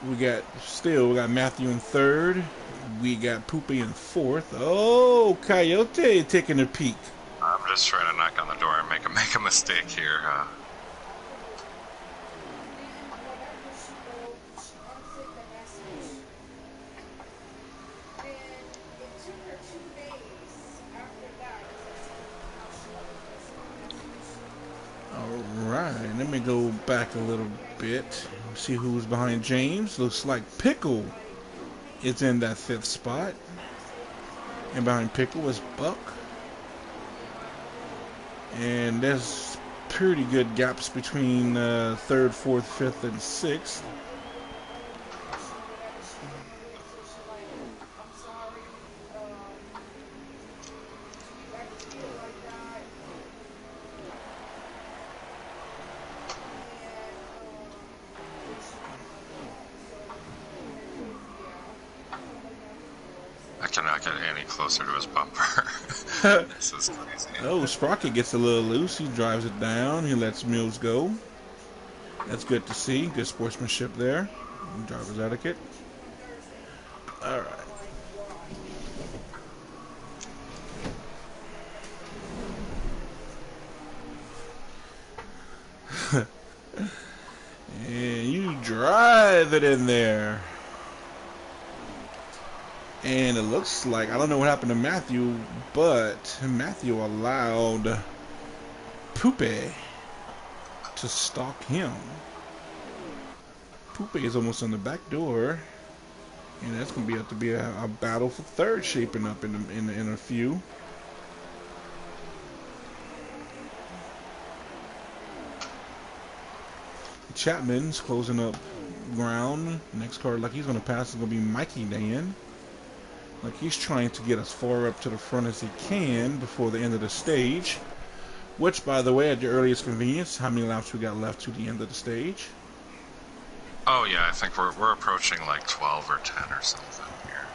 We got Matthew in 3rd. We got Poopy in 4th. Oh, Coyote taking a peek. I'm just trying to knock on the door and make a mistake here. Alright, let me go back a little bit. See who's behind James. Looks like Pickle is in that 5th spot. And behind Pickle is Buck. And there's pretty good gaps between 3rd, 4th, 5th, and 6th. I cannot get any closer to his bumper. This is crazy. Oh, Sprocket gets a little loose. He drives it down. He lets Mills go. That's good to see. Good sportsmanship there. Driver's etiquette. All right. And you drive it in there. And it looks like, I don't know what happened to Matthew, but Matthew allowed Poopy to stalk him. Poopy is almost on the back door, and that's going to be have to be a battle for third shaping up in a few. Chapman's closing up ground. Next card, like he's going to pass, is going to be Mikey Dan. Like he's trying to get as far up to the front as he can before the end of the stage. Which, by the way, at your earliest convenience, how many laps we got left to the end of the stage? Oh yeah, I think we're approaching like 12 or 10 or something here.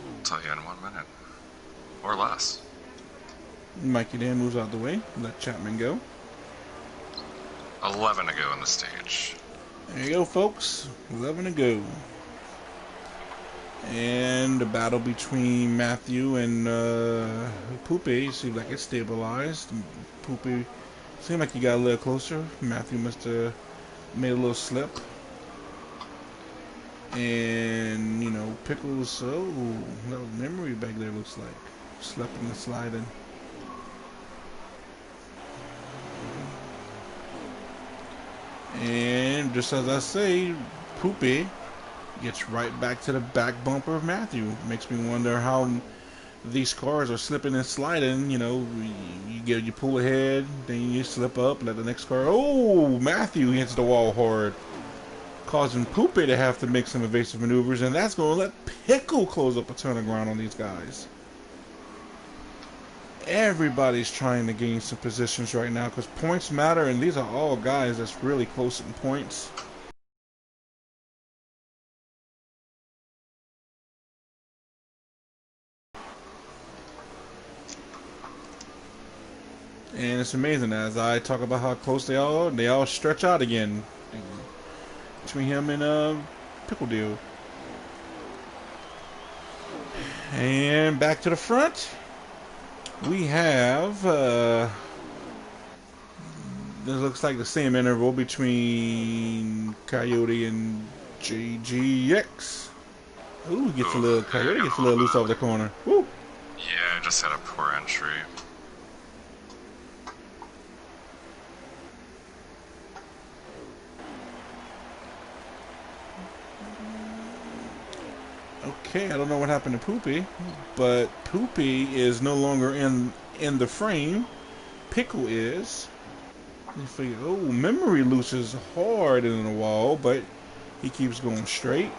I'll tell you in 1 minute. Or less. Mikey Dan moves out the way. Let Chapman go. 11 to go in the stage. There you go, folks. 11 to go. And the battle between Matthew and Poopy seems like it's stabilized. Poopy seemed like he got a little closer. Matthew must have made a little slip. And, you know, Pickles, oh, little memory back there looks like. Slipping and sliding. And just as I say, Poopy gets right back to the back bumper of Matthew. Makes me wonder how these cars are slipping and sliding. You know, you pull ahead, then you slip up, let the next car. Oh, Matthew hits the wall hard, causing Poopy to have to make some evasive maneuvers, and that's going to let Pickle close up a ton of ground on these guys. Everybody's trying to gain some positions right now because points matter, and these are all guys that's really close in points. And it's amazing, as I talk about how close they all stretch out again between him and Pickle Deal. And back to the front, we have this looks like the same interval between Coyote and JGX. Ooh, gets a little Coyote gets a little loose off the corner. Woo! Yeah, I just had a poor entry. Okay, I don't know what happened to Poopy, but Poopy is no longer in the frame. Pickle is. Oh, Memory looses hard in the wall, but he keeps going straight.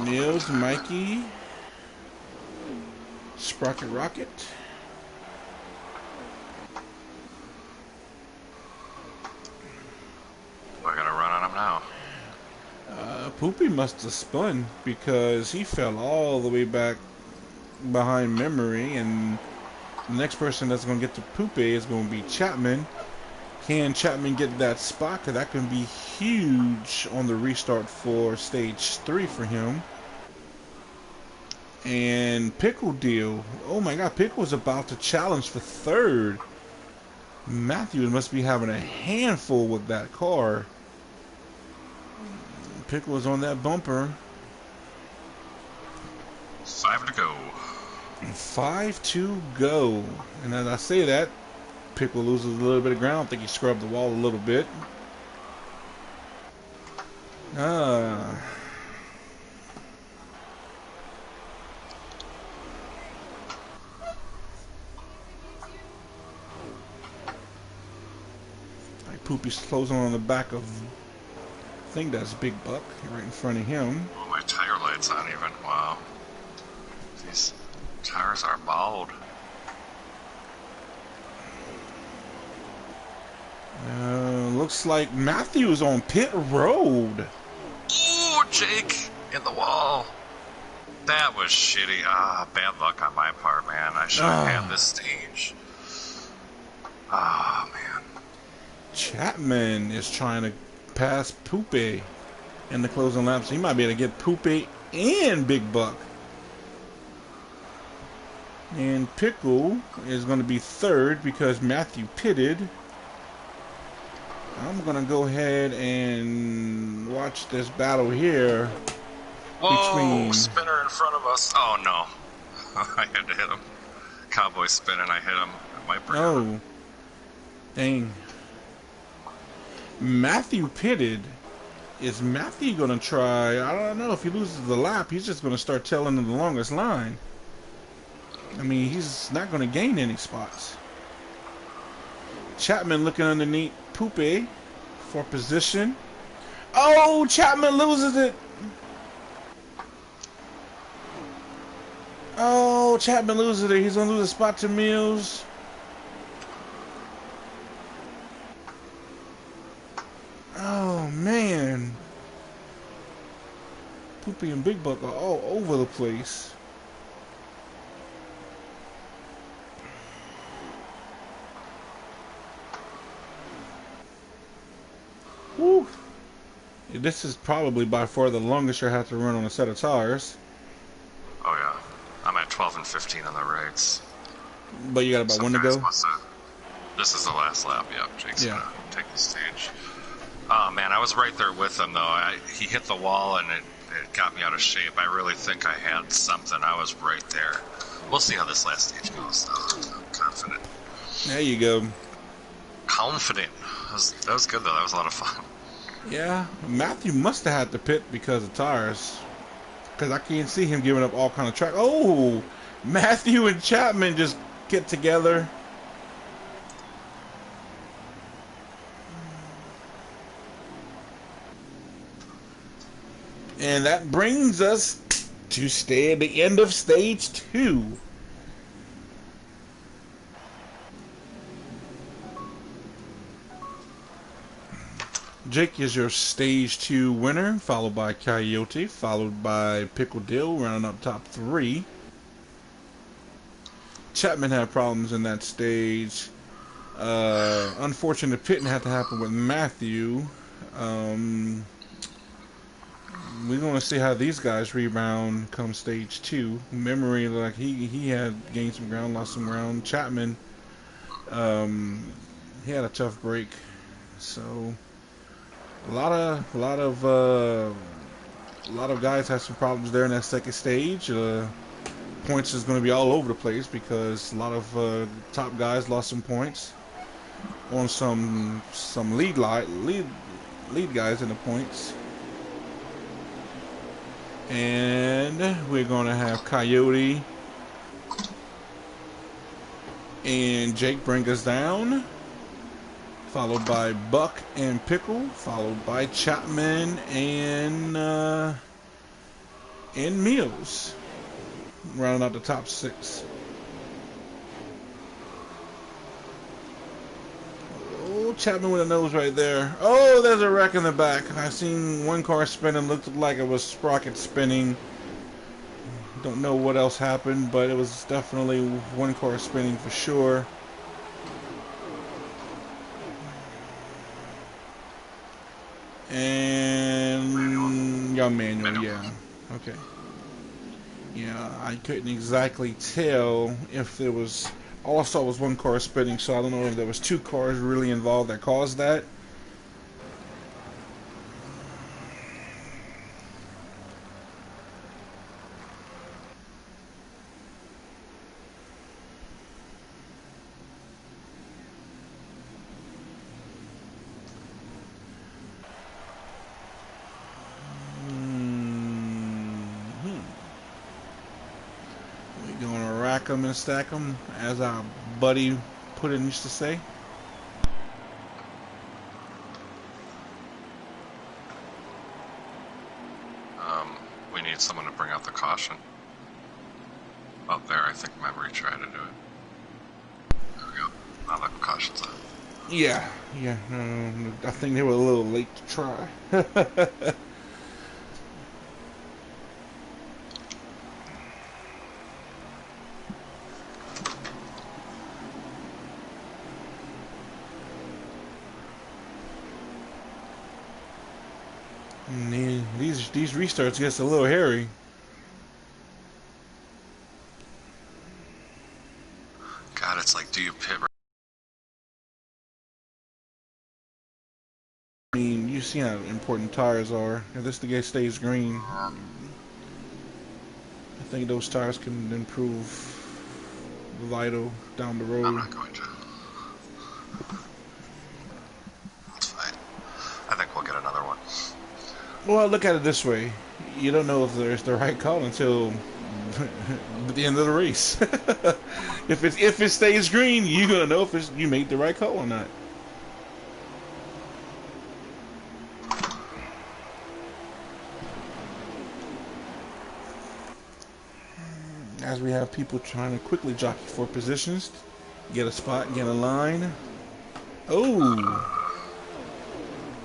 Nils, Mikey, Sprocket Rocket. I gotta run on him now. Poopy must have spun because he fell all the way back behind Memory, and the next person that's going to get to Poopy is going to be Chapman. Can Chapman get that spot? Because that can be huge on the restart for stage 3 for him. And Pickle Deal. Oh my god, Pickle's about to challenge for third. Matthews must be having a handful with that car. Pickle is on that bumper. 5 to go. 5 to go. And as I say that, Pickle loses a little bit of ground. I think he scrubbed the wall a little bit. Poopy's closing on the back of, I think that's Big Buck, right in front of him. Oh, my tire light's not even. Wow. These tires are bald. Looks like Matthews on pit road. Ooh, Jake in the wall. That was shitty. Bad luck on my part, man. I should have had this stage. Man. Chapman is trying to pass Poopy in the closing laps. He might be able to get Poopy and Big Buck. And Pickle is going to be third because Matthew pitted. I'm going to go ahead and watch this battle here Whoa! between... Spinner in front of us. Oh no. I had to hit him. Cowboy spin and I hit him. It might bring on him. Oh, dang. Matthew pitted. Is Matthew going to try? I don't know. If he loses the lap, he's just going to start telling him the longest line. I mean, he's not going to gain any spots. Chapman looking underneath Poopy for position. Oh, Chapman loses it. Oh, Chapman loses it. He's going to lose a spot to Mills. Oh, man. Poopy and Big Buck are all over the place. Woo. This is probably by far the longest you have to run on a set of tires. Oh yeah. I'm at 12 and 15 on the rates. But you got about one to go? This is the last lap, yep. Jake's Yeah. gonna take the stage. Oh man, I was right there with him though. He hit the wall and it got me out of shape. I really think I had something. I was right there. We'll see how this last stage goes though. I'm confident. There you go. Confident. That was good though. That was a lot of fun. Yeah, Matthew must have had to pit because of tires. Because I can't see him giving up all kind of track. Oh, Matthew and Chapman just get together. And that brings us to the end of stage 2. Jake is your stage 2 winner, followed by Coyote, followed by Pickle Dill, rounding up top 3. Chapman had problems in that stage. Unfortunate pitting had to happen with Matthew. We're going to see how these guys rebound come stage 2. Memory, like he had gained some ground, lost some ground. Chapman, he had a tough break. So a lot of guys had some problems there in that second stage. Points is going to be all over the place because a lot of top guys lost some points on some lead guys in the points. And we're going to have Coyote and Jake bring us down, followed by Buck and Pickle, followed by Chapman and Mills, rounding out the top 6. Oh, Chapman with a nose right there. Oh, there's a wreck in the back. I seen one car spinning. Looked like it was sprocket spinning. Don't know what else happened, but it was definitely one car spinning for sure. And yeah, manual, yeah. Okay. Yeah, I couldn't exactly tell if there was... All I saw was one car spinning, so I don't know if there was 2 cars really involved that caused that. We're gonna rack them and stack them, as our buddy Puddin used to say. We need someone to bring out the caution. Out there, I think Memory tried to do it. There we go. Now the caution's on. Yeah. I think they were a little late to try. And these restarts gets a little hairy. it's like, do you pit? I mean, you see how important tires are. If this the guy stays green, I think those tires can improve vital down the I'm road. not going to. It's fine. I think we'll get another one. Well, look at it this way: you don't know if there's the right call until the end of the race. If it stays green, you're gonna know if you made the right call or not. As we have people trying to quickly jockey for positions, get a spot, get a line. Oh,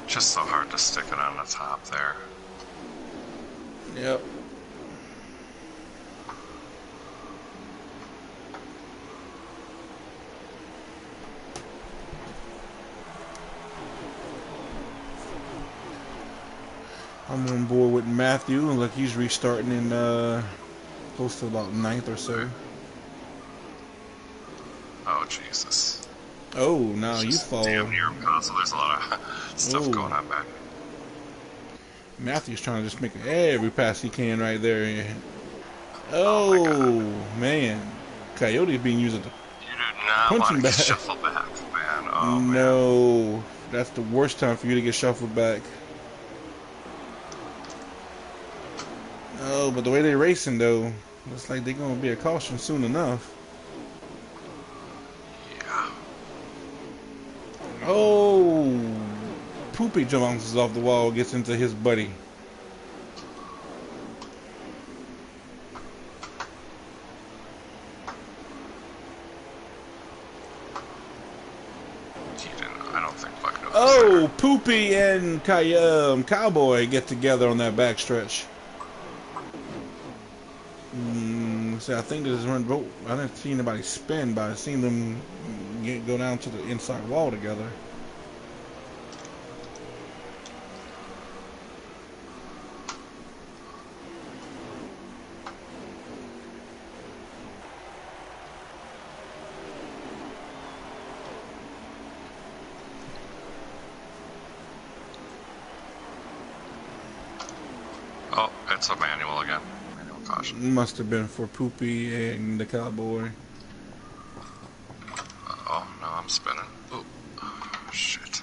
Just so hard to stick it on the top there. yep. I'm on board with Matthew. Look, he's restarting in close to about ninth or so. Oh, Jesus. Oh, now It's you just fall. damn near impossible. There's a lot of stuff Oh. going on back. Matthew's trying to just make every pass he can right there. Oh my God. Man. Coyote's being used as a You do not want punching to bag. get shuffled back, man. Oh, man. No. That's the worst time for you to get shuffled back. Oh, but the way they're racing, though, looks like they're going to be a caution soon enough. Yeah. Oh. Poopy bounces off the wall, gets into his buddy. He didn't. I don't think Buck knows. Oh, Poopy and Cowboy get together on that backstretch. So I think this is run vote. I didn't see anybody spin, but I seen them go down to the inside wall together. Oh, it's a manual again. Manual caution. Must have been for Poopy and the Cowboy. Oh, no, I'm spinning. Oh, shit.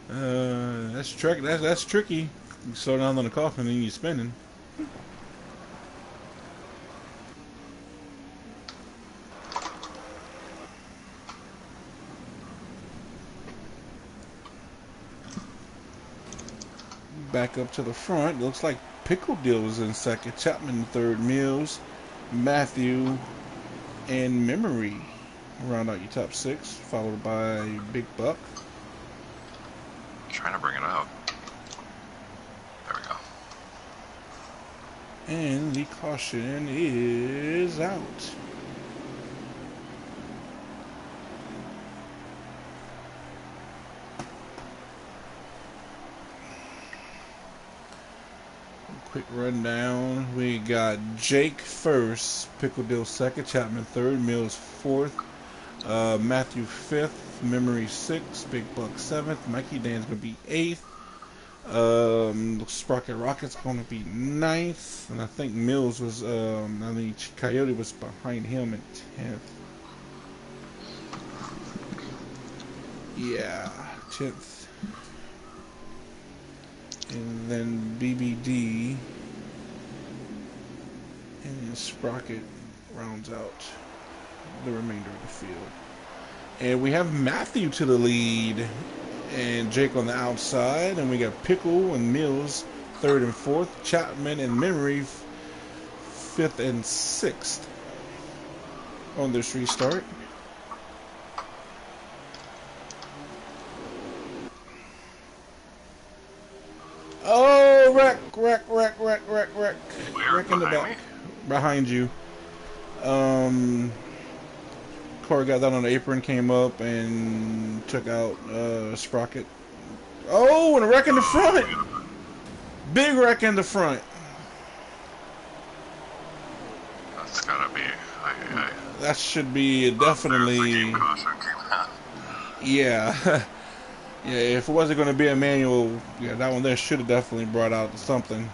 That's tricky. You slow down on the coffin and you're spinning. Back up to the front. Looks like Pickle Deal was in second. Chapman third. Mills, Matthew, and Memory round out your top six, followed by Big Buck. Trying to bring it out. There we go. And the caution is out. Quick rundown. We got Jake first, Pickle Dill second, Chapman third, Mills fourth, Matthew fifth, Memory sixth, Big Buck seventh, Mikey Dan's gonna be eighth. Sprocket Rocket's gonna be ninth, and I think Mills was I think Coyote was behind him at 10th. Yeah, 10th. And then BBD and Sprocket rounds out the remainder of the field. And we have Matthew to the lead and Jake on the outside. And we got Pickle and Mills third and fourth. Chapman and Memory fifth and sixth on this restart. Oh, wreck in the back. Behind you. Corey got that on the apron, came up and took out Sprocket. Oh, and a wreck in the front. Big wreck in the front. It's gotta be. That should be There's the game definitely, caution came out. yeah. Yeah, if it wasn't going to be a manual, yeah, that one there should have definitely brought out something.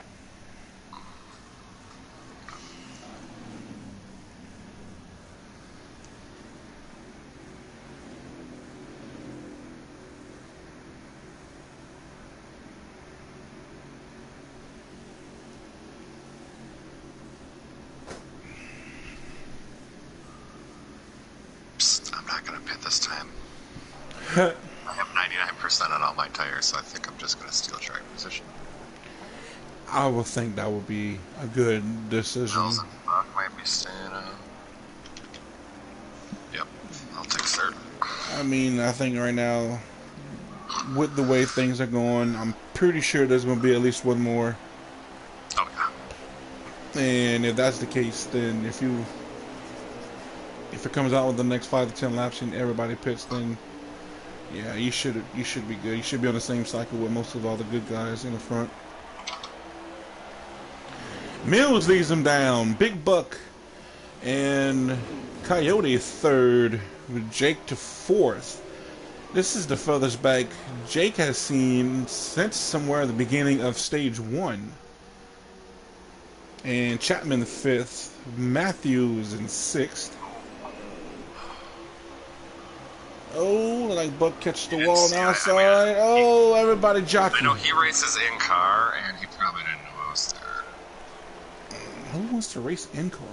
Psst, I'm not gonna pit this time. I have 99% on all my tires, so I think I'm just gonna steal track position. I would think that would be a good decision. Mills and Buck might be staying on. Yep, I'll take third. I mean, I think right now, with the way things are going, I'm pretty sure there's going to be at least one more. Oh yeah. And if that's the case, then if it comes out with the next 5 to 10 laps and everybody pits, then yeah, you should be good. You should be on the same cycle with most of all the good guys in the front. Mills leads them down. Big Buck and Coyote third, with Jake to fourth. This is the furthest back Jake has seen since somewhere at the beginning of stage 1. And Chapman fifth, Matthews in sixth. Oh, like Buck catches the wall on the outside. Oh, everybody jockeying. I know he races in car, and he probably didn't know I was there. Who wants to race in car?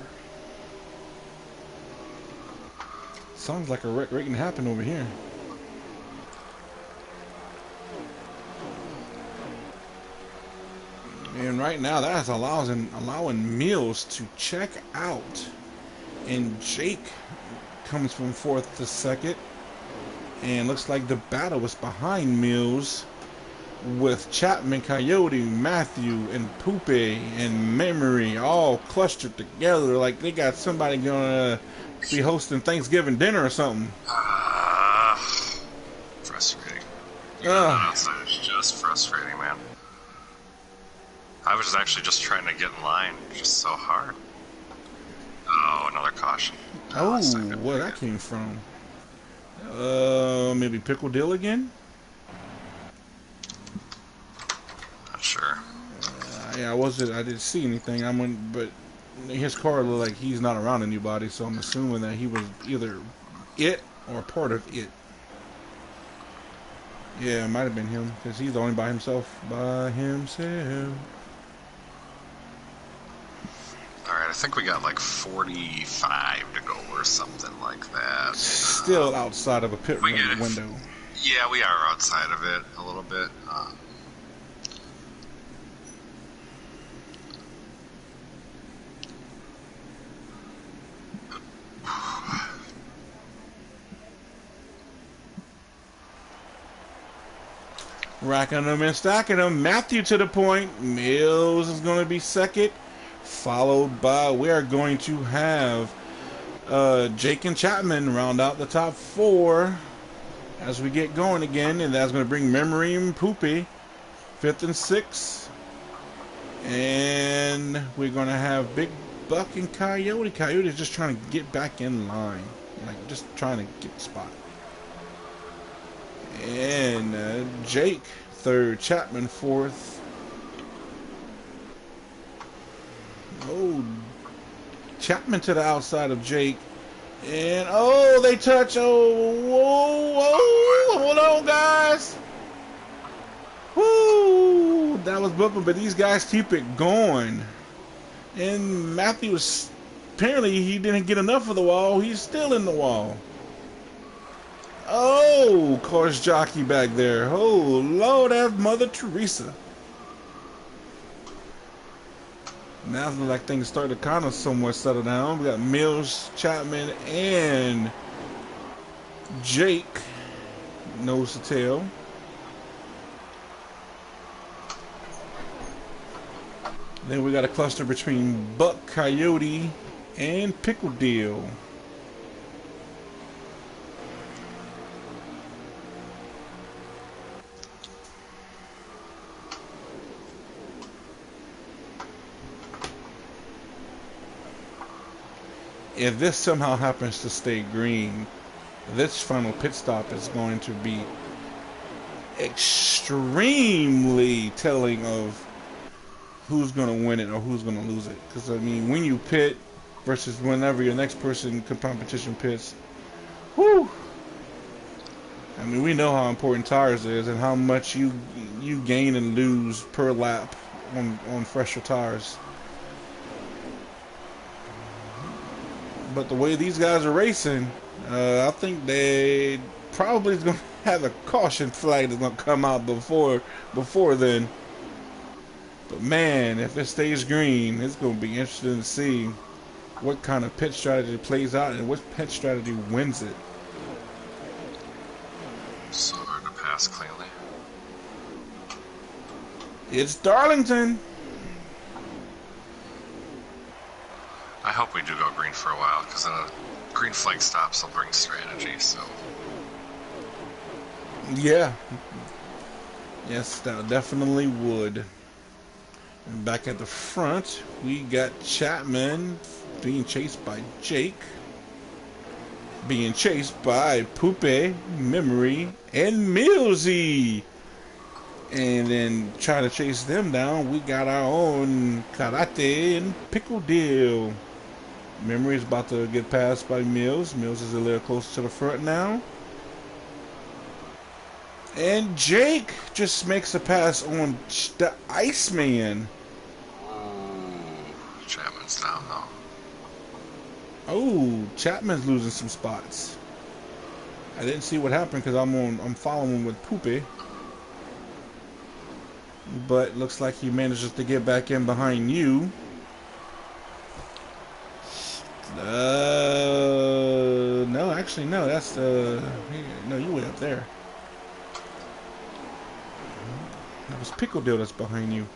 Sounds like a wreck waiting to happen over here. And right now, that's allowing Mills to check out. And Jake comes from fourth to second. And looks like the battle was behind Mills, with Chapman, Coyote, Matthew, and Poupe and Memory all clustered together like they got somebody gonna be hosting Thanksgiving dinner or something. Frustrating. Outside is just frustrating, man. I was actually just trying to get in line, just so hard. Oh, another caution. Oh, where that came from? Maybe Pickle Dill again? Not sure. Yeah, I didn't see anything. But his car looked like he's not around anybody, so I'm assuming that he was either it or part of it. Yeah, it might have been him, because he's only by himself. By himself. Alright, I think we got like 45 to go or something like that. Still outside of a pit window. Yeah, we are outside of it a little bit. Racking them and stacking them. Matthew to the point. Mills is going to be second. Followed by, we are going to have Jake and Chapman round out the top 4 as we get going again. And that's going to bring Memory and Poopy 5th and 6th. And we're going to have Big Buck and Coyote. Coyote is just trying to get back in line. Like, just trying to get the spot. And Jake 3rd, Chapman 4th. Oh, Chapman to the outside of Jake. And, oh, they touch. Oh, whoa, whoa. Hold on, guys. Woo. That was bumping, but these guys keep it going. And Matthews, apparently he didn't get enough of the wall. He's still in the wall. Oh, course jockey back there. Oh, Lord have Mother Teresa. Now it looks like things start to kind of somewhat settle down. We got Mills, Chapman, and Jake nose to tail. Then we got a cluster between Buck, Coyote, and Pickle Deal. If this somehow happens to stay green, this final pit stop is going to be extremely telling of who's going to win it or who's going to lose it. Because, I mean, when you pit versus whenever your next person competition pits, whew, I mean, we know how important tires is and how much you gain and lose per lap on fresher tires. But the way these guys are racing, I think they probably is going to have a caution flag that's going to come out before then. But man, if it stays green, it's going to be interesting to see what kind of pit strategy plays out and what pit strategy wins it. So hard to pass cleanly. It's Darlington. I hope we do go green for a while, because then a green flag stops will bring strategy, so. Yeah. Yes, that definitely would. And back at the front, we got Chapman being chased by Jake. Being chased by Poupe, Memory, and Millsy. And then trying to chase them down, we got our own Karate and Pickle Deal. Memory is about to get passed by Mills. Mills is a little closer to the front now. And Jake just makes a pass on the Iceman. Ooh, Chapman's down though. Oh, Chapman's losing some spots. I didn't see what happened because I'm following with Poopy. But looks like he manages to get back in behind you. No, actually, no. That's no, you way up there. That was Pickle Deal that's behind you.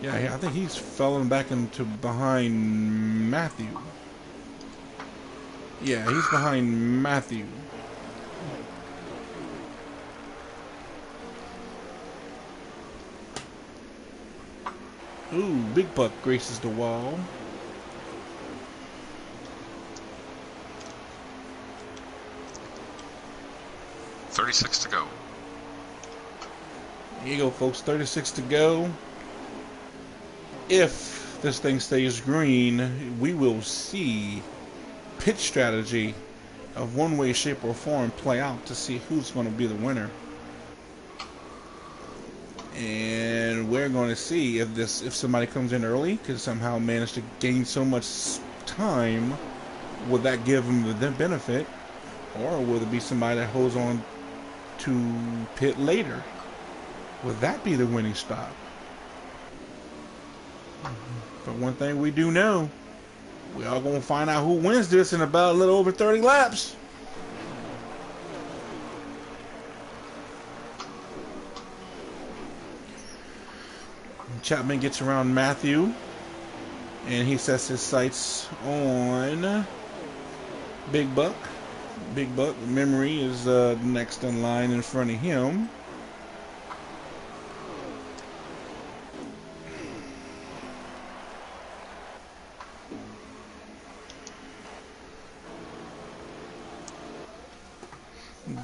Yeah, I think he's falling back into behind Matthew. Yeah, he's behind Matthew. Ooh, Big Buck graces the wall. $36 to go. Here you go, folks. 36 to go. If this thing stays green, we will see pit strategy of one way, shape, or form play out to see who's going to be the winner. And we're going to see if somebody comes in early, can somehow manage to gain so much time, will that give them the benefit, or will it be somebody that holds on to pit later? Would that be the winning stop? But one thing we do know, we are going to find out who wins this in about a little over 30 laps. Chapman gets around Matthew, and he sets his sights on Big Buck. Big Buck Memory is next in line in front of him.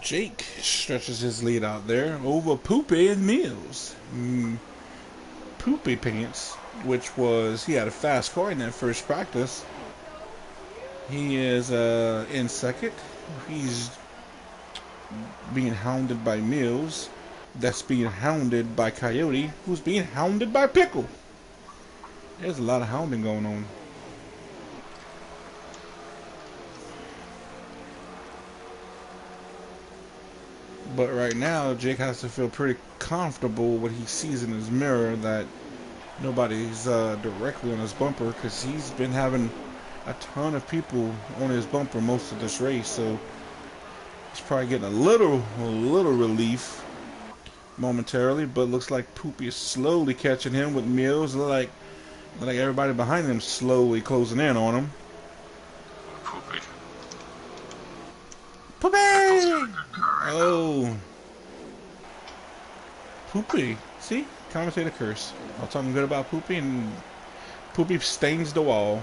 Jake stretches his lead out there over Poopy and Mills. Poopy Pants, which was, he had a fast car in that first practice. He is in second. He's being hounded by Mills. That's being hounded by Coyote, who's being hounded by Pickle. There's a lot of hounding going on. But right now, Jake has to feel pretty comfortable what he sees in his mirror, that nobody's directly on his bumper, because he's been having a ton of people on his bumper most of this race, so he's probably getting a little relief momentarily. But looks like Poopy is slowly catching him with Mills. Look like everybody behind him slowly closing in on him. Poopy. Poopy! Oh. Poopy. See? Commentator curse. I was talking good about Poopy, and Poopy stains the wall.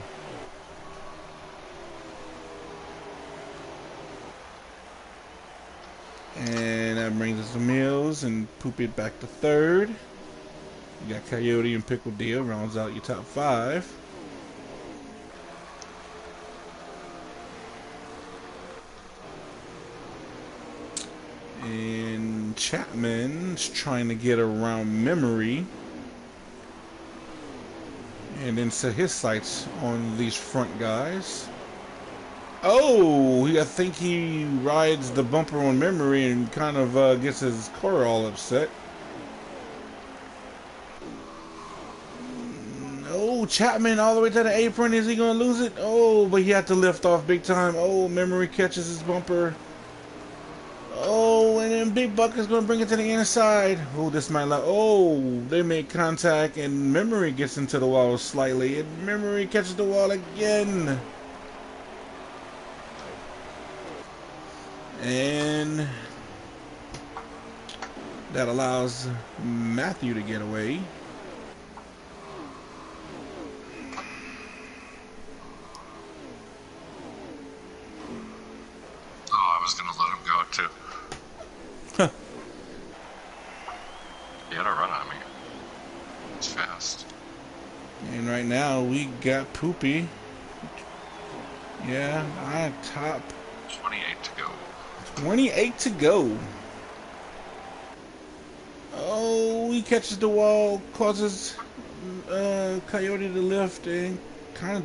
There's Mills and Poop it back to third. You got Coyote and Pickle Deal rounds out your top 5. And Chapman's trying to get around Memory and then set his sights on these front guys. Oh, I think he rides the bumper on Memory and kind of gets his car all upset. Oh, Chapman all the way to the apron. Is he going to lose it? Oh, but he had to lift off big time. Oh, Memory catches his bumper. Oh, and then Big Buck is going to bring it to the inside. Oh, this might like. Oh, they make contact, and Memory gets into the wall slightly. And Memory catches the wall again. And that allows Matthew to get away. Oh, I was going to let him go, too. He had a run on me. It's fast. And right now we got Poopy. Yeah, I top 28 to go. 28 to go. Oh, he catches the wall, causes Coyote to lift, and kind of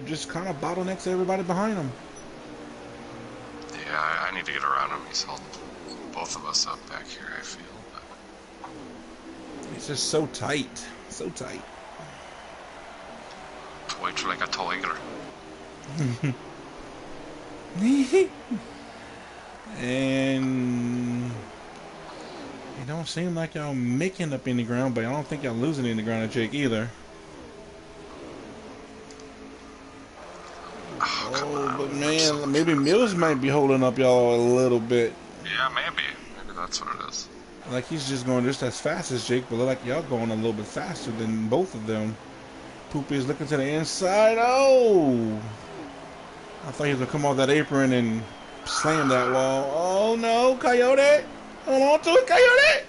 bottlenecks everybody behind him. Yeah, I need to get around him. He's holding both of us up back here, I feel. But It's just so tight, so tight. twitch like a tiger. And it don't seem like y'all making up any ground, but I don't think y'all losing any ground at Jake either. Oh, but man, maybe Mills might be holding up y'all a little bit. Yeah, maybe. Maybe that's what it is. Like he's just going just as fast as Jake, but look like y'all going a little bit faster than both of them. Poopy is looking to the inside. Oh! I thought he was going to come off that apron and slam that wall. Oh no, Coyote! Hold on to it, Coyote!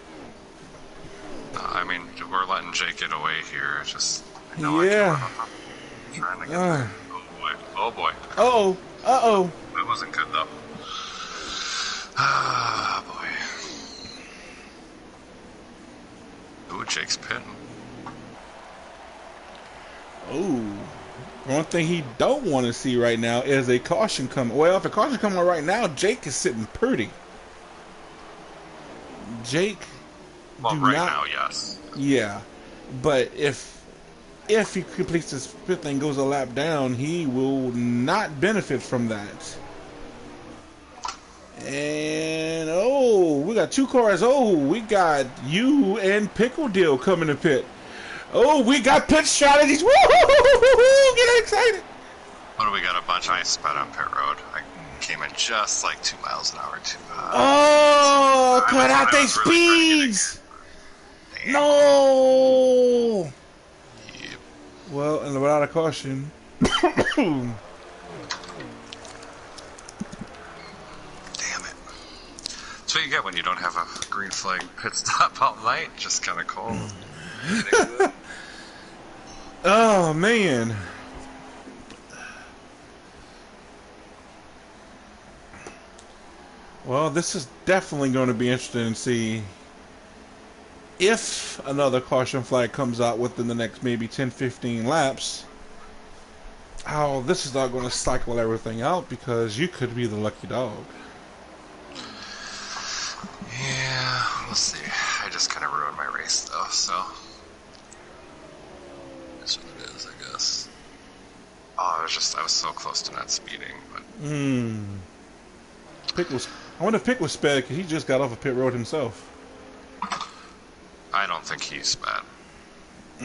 I mean, we're letting Jake get away here. It's just, Yeah. Trying to get there. Oh boy. Oh boy. Uh-oh. Uh-oh. That wasn't good though. Ah, boy. Ooh, Jake's pitting. Oh. One thing he don't want to see right now is a caution coming. Well, if a caution coming right now, Jake is sitting pretty. Jake. Well, right now, yes. Yeah, but if he completes his fifth and goes a lap down, he will not benefit from that. And oh, we got 2 cars. Oh, we got you and Pickle Deal coming to pit. Oh, we got pit strategies. Woo-hoo-hoo-hoo-hoo! Get excited. What do we got? A bunch. I sped on pit road. I came in just like 2 miles an hour too high. Oh, cut out their speeds. Really No. yep. Well, and without a caution. Damn it. That's what you get when you don't have a green flag pit stop all night. Just kind of cold. Oh, man. Well, this is definitely going to be interesting to see if another caution flag comes out within the next maybe 10-15 laps. How this is not going to cycle everything out, because you could be the lucky dog. Yeah, we'll see. I just kind of ruined my race though, so that's what it is, I guess. Oh, I was so close to not speeding, but I wonder if Pick was sped, because he just got off a pit road himself. I don't think he's bad.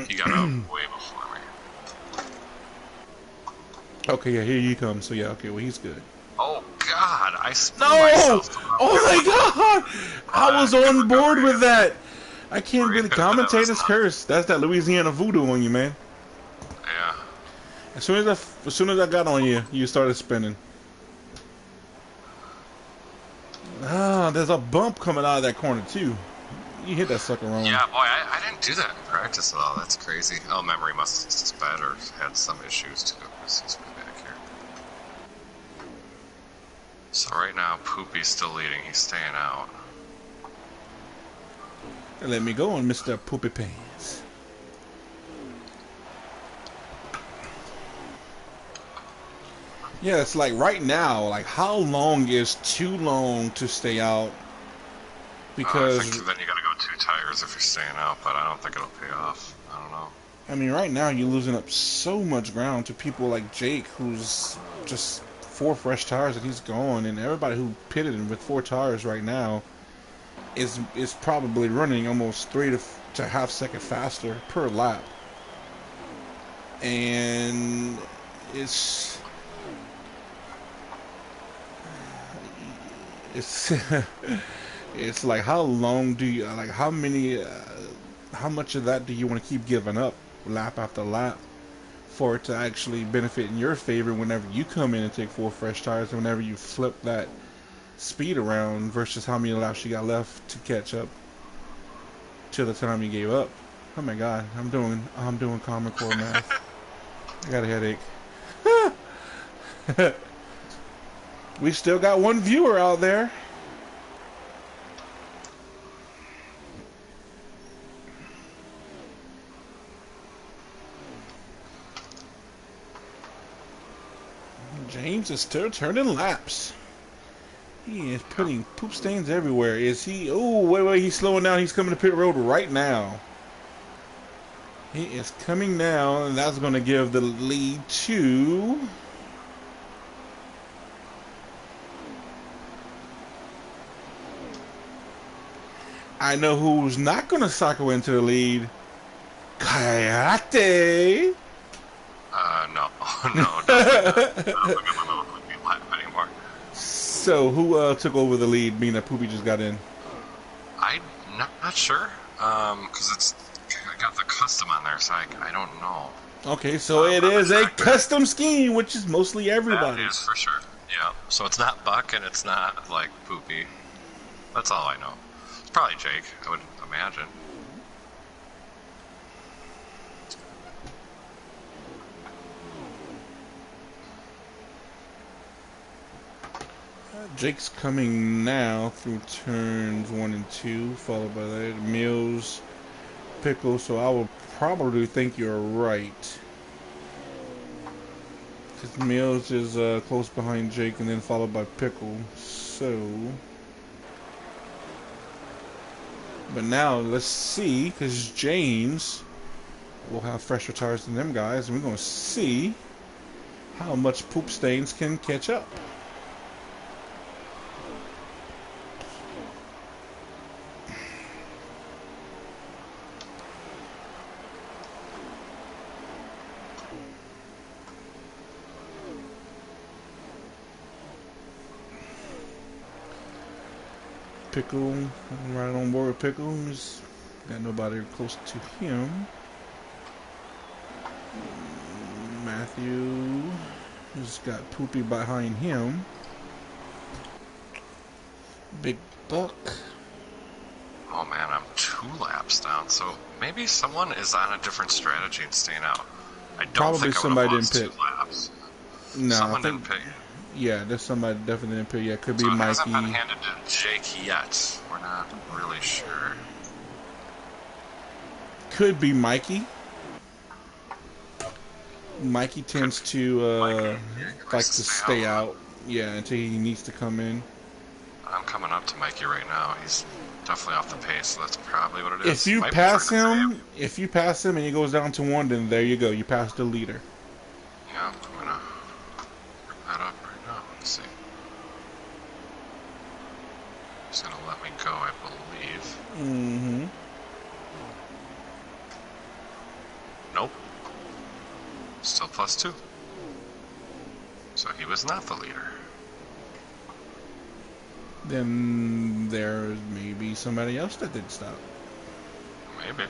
He got out way before me. Okay, yeah, here he comes. So yeah, okay, well he's good. Oh God, I sped No! myself. Oh my God! I was on board with that. I can't really commentate his curse. That's that Louisiana voodoo on you, man. Yeah. As soon as I got on you, you started spinning. Ah, there's a bump coming out of that corner too. You hit that sucker wrong. Yeah, boy, I didn't do that in practice at all. That's crazy. Oh, memory must have sped or had some issues too. He's way back here. So right now, Poopy's still leading. He's staying out. Let me go on, Mr. Poopy Pants. Yeah, it's like right now, like how long is too long to stay out? I Because think then you gotta go 2 tires if you're staying out, but I don't think it'll pay off. I don't know. I mean, right now you're losing up so much ground to people like Jake, who's just 4 fresh tires and he's gone, and everybody who pitted him with 4 tires right now is probably running almost 3 to half second faster per lap, and it's it's it's like how long do you like how many how much of that do you want to keep giving up lap after lap for it to actually benefit in your favor whenever you come in and take 4 fresh tires, whenever you flip that speed around versus how many laps you got left to catch up to the time you gave up. Oh my god, I'm doing Common Core math. I got a headache. We still got one viewer out there. James is still turning laps. He is putting poop stains everywhere. Is he? Oh, wait, he's slowing down. He's coming to pit road right now. He is coming now, and that's going to give the lead to... I know who's not going to cycle into the lead. Kayate! No. No, definitely not. Anymore. So, who took over the lead, being that Poopy just got in? I'm not sure. Because I got the custom on there, so I don't know. Okay, so it is a custom scheme, which is mostly everybody. That is for sure. Yeah. So it's not Buck and it's not like Poopy. That's all I know. It's probably Jake, I would imagine. Jake's coming now through turns 1 and 2, followed by that Mills, Pickle. So I will probably think you're right, because Mills is close behind Jake, and then followed by Pickle. So, but now let's see, because James will have fresher tires than them guys, and we're gonna see how much poop stains can catch up. Pickle, right on board with Pickle. He's got nobody close to him. Matthew has got Poopy behind him. Big Buck. Oh man, I'm 2 laps down. So maybe someone is on a different strategy and staying out. I don't Probably think somebody I would have didn't lost pit. 2 laps. No, Someone didn't pit. Yeah, there's somebody definitely didn't pit. Yeah, could be So it Mikey. hasn't been handed to Jake yet. We're not really sure. Could be Mikey. Mikey tends to like to stay out. Yeah, until he needs to come in. I'm coming up to Mikey right now. He's definitely off the pace, so that's probably what it is. If you Might be pass trying to him, if you pass him and he goes down to 1, then there you go. You passed the leader. Yeah, I'm gonna bring that up right now. Let's see. He's gonna let me go, I believe. Mm-hmm. Nope. Still +2. So he was not the leader. Then there's maybe somebody else that did stop. Maybe.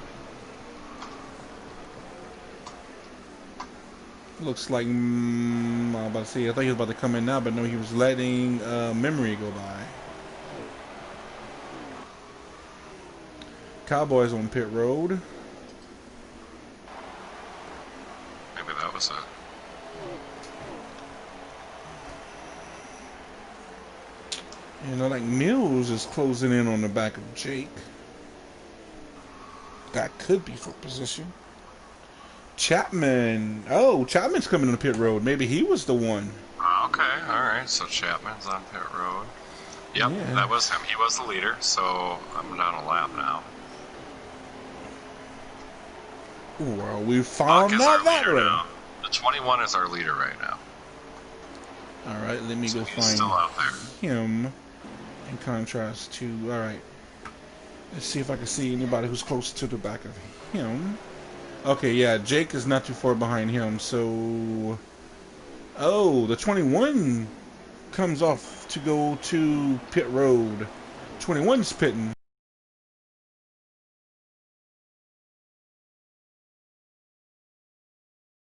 Looks like I'm about to say. I thought he was about to come in now, but no, he was letting memory go by. Cowboys on pit road. Maybe that was it. You know, like Mills is closing in on the back of Jake. That could be for position. Chapman. Oh, Chapman's coming on the pit road. Maybe he was the one. Okay, alright, so Chapman's on pit road. Yep, Yeah. that was him. He was the leader, so I'm down a lap now. Well, we Buck found is out our that leader way. now. The 21 is our leader right now. Alright, let me So go he's find still out there. him in contrast to. Alright. Let's see if I can see anybody who's close to the back of him. Okay, yeah, Jake is not too far behind him, so. Oh, the 21 comes off to go to pit road. 21's pitting.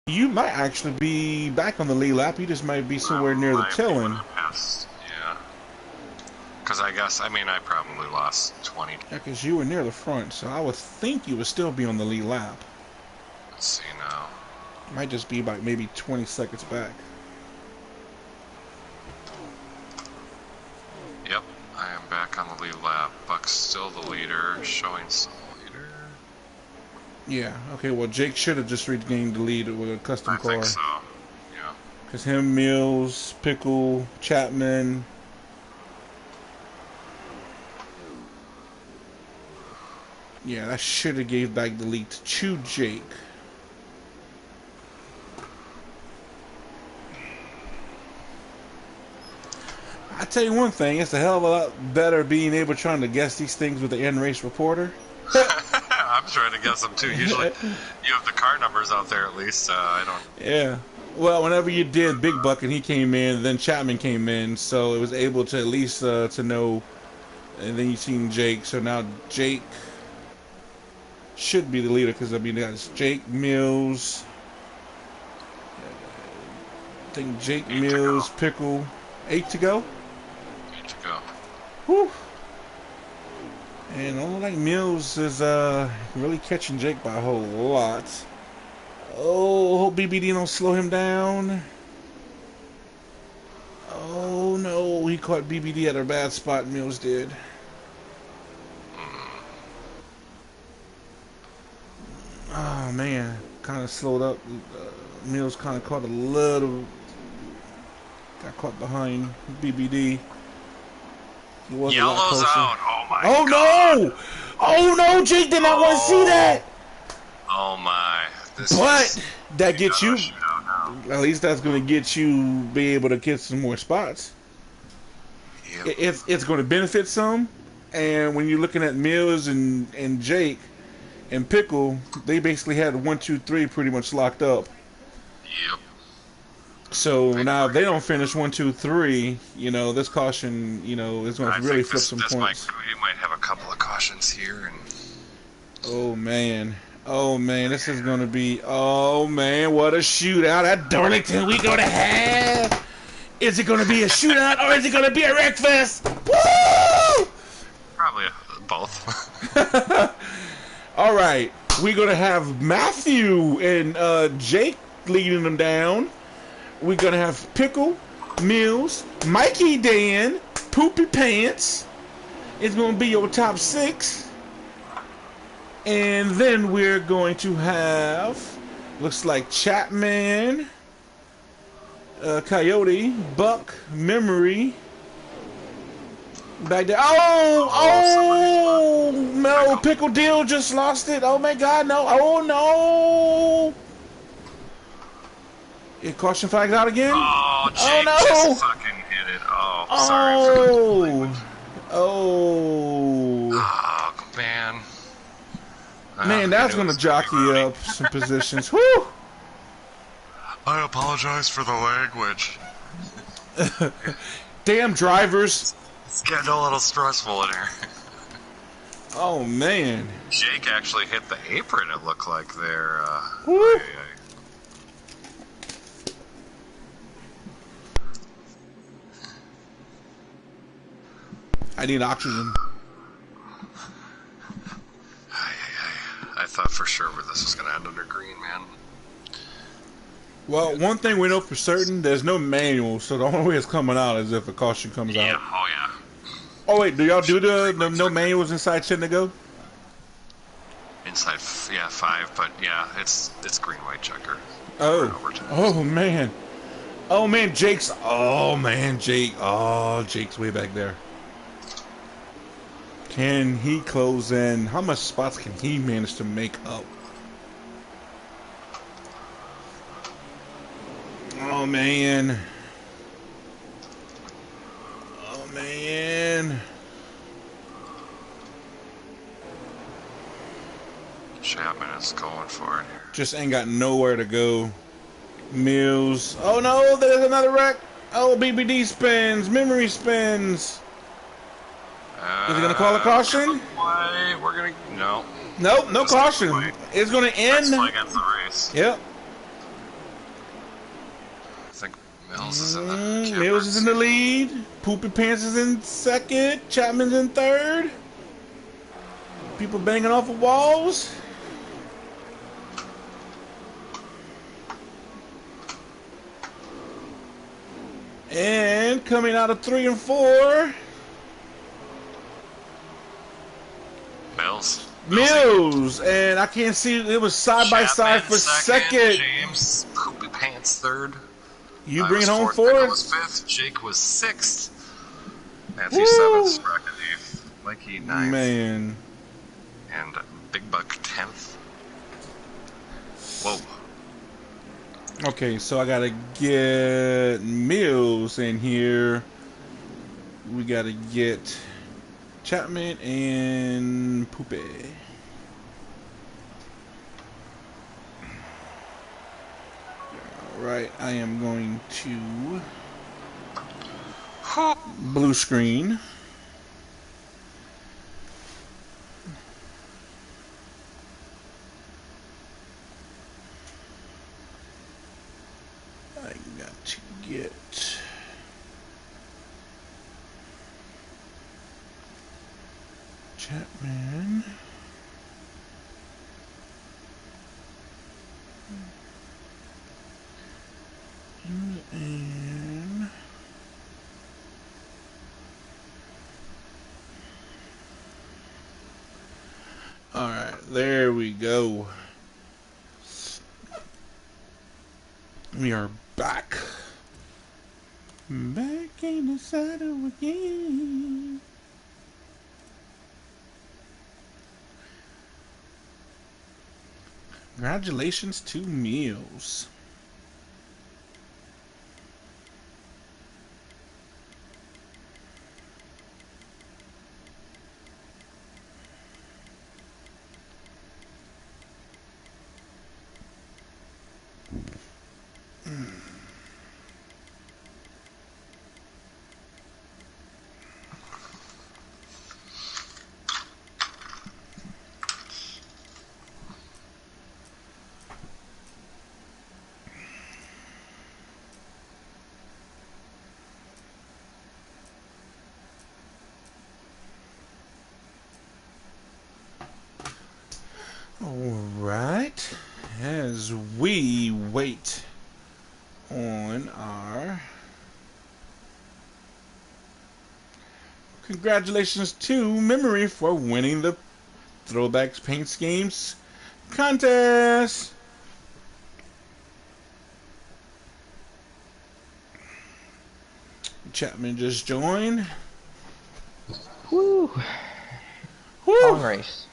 You might actually be back on the lead lap. You just might be somewhere near the tail end. Yeah. Because I guess, I probably lost 20. Yeah, because you were near the front, so I would think you would still be on the lead lap. Let's see now. Might just be about maybe 20 seconds back. Yep, I am back on the lead lap. Buck's still the leader, showing still the leader. Yeah, okay, well, Jake should have just regained the lead with a custom car. I think so, yeah. Because him, Mills, Pickle, Chapman. Yeah, that should have gave back the lead to Jake. I tell you one thing, it's a hell of a lot better being able to trying to guess these things with the end race reporter. I'm trying to guess them too. Usually, you have the car numbers out there at least. I don't. Yeah. Well, whenever you did Big Buck and he came in, then Chapman came in, so it was able to at least to know. And then you seen Jake, so now Jake should be the leader because that's Jake Mills. I think Jake Mills, Pickle, 8 to go. 8 to go. Whew. And only like Mills is really catching Jake by a whole lot. Oh, hope BBD don't slow him down. Oh no, he caught BBD at a bad spot. Mills did. Oh man, kind of slowed up. Mills kind of caught a little. Got caught behind BBD. He was a lot Yellow's closer. out. Oh my Oh god. no! Oh no, Jake did not want to see that. Oh my. But that gets you. Now. At least that's going to get you be able to get some more spots. Yep. It's going to benefit some. And when you're looking at Mills and Jake and Pickle, they basically had 1, 2, 3 pretty much locked up. Yep. So now if they don't finish 1, 2, 3, you know, this caution, you know, is going to really flip some points. We might have a couple of cautions here. And oh man. Oh man, this is gonna be. Oh man, what a shootout at Darlington we gonna have. Is it gonna be a shootout or is it gonna be a wreckfest? Woo! probably both. All right, we're gonna have Matthew and Jake leading them down. We're gonna have Pickle, Mills, Mikey, Dan, Poopy Pants. It's gonna be your top 6. And then we're going to have, looks like Chapman, Coyote, Buck, Memory. Back there. Oh, no, Pickle Deal just lost it. Oh my God, no. Oh no. It caution flags out again. Oh, Jake no. just fucking hit it. Oh, sorry. Oh, Man. man, that's gonna jockey up some positions. Whew. I apologize for the language. Damn drivers. It's getting a little stressful in here. Oh man. Jake actually hit the apron, it looked like there. Woo. I need oxygen. for sure where this was going to end under green, man. Well, one thing we know for certain, there's no manual, so the only way it's coming out is if a caution comes Yeah, out. oh yeah. Oh wait, do y'all do the no manuals inside 10 to go? Inside, yeah, 5, but yeah, it's green, white, checker. Oh man. Oh man, Jake's. Oh man, Jake. Oh, Jake's way back there. Can he close in? How much spots can he manage to make up? Oh man. Oh man. Chapman is going for it here. Just ain't got nowhere to go. Mills. Oh no, there's another wreck. Oh, BBD spins. Memory spins. Is he gonna call a caution? We're gonna no. Nope, no caution. It's gonna end. Next flag ends the race. Yep. I think Mills is in the Mills is in the lead. Poopy Pants is in second. Chapman's in third. People banging off of walls. And coming out of 3 and 4. Mills, and I can't see. It was side by side for second. James, Poopy Pants third. You bring it home fourth. fourth. Was fifth. Jake was sixth. Matthew seventh. Sprocket eighth. Mikey ninth. Man. And Big Buck 10th. Whoa. Okay, so I gotta get Mills in here. We gotta get Chapman and Poopy. Alright, I am going to blue screen. I got to get Chapman. And alright, there we go. We are back. Back in the saddle again. Congratulations to Meals. Alright, as we wait on our congratulations to Memory for winning the Throwbacks Paint Schemes contest. Chapman just joined. Woo! Woo! Long race.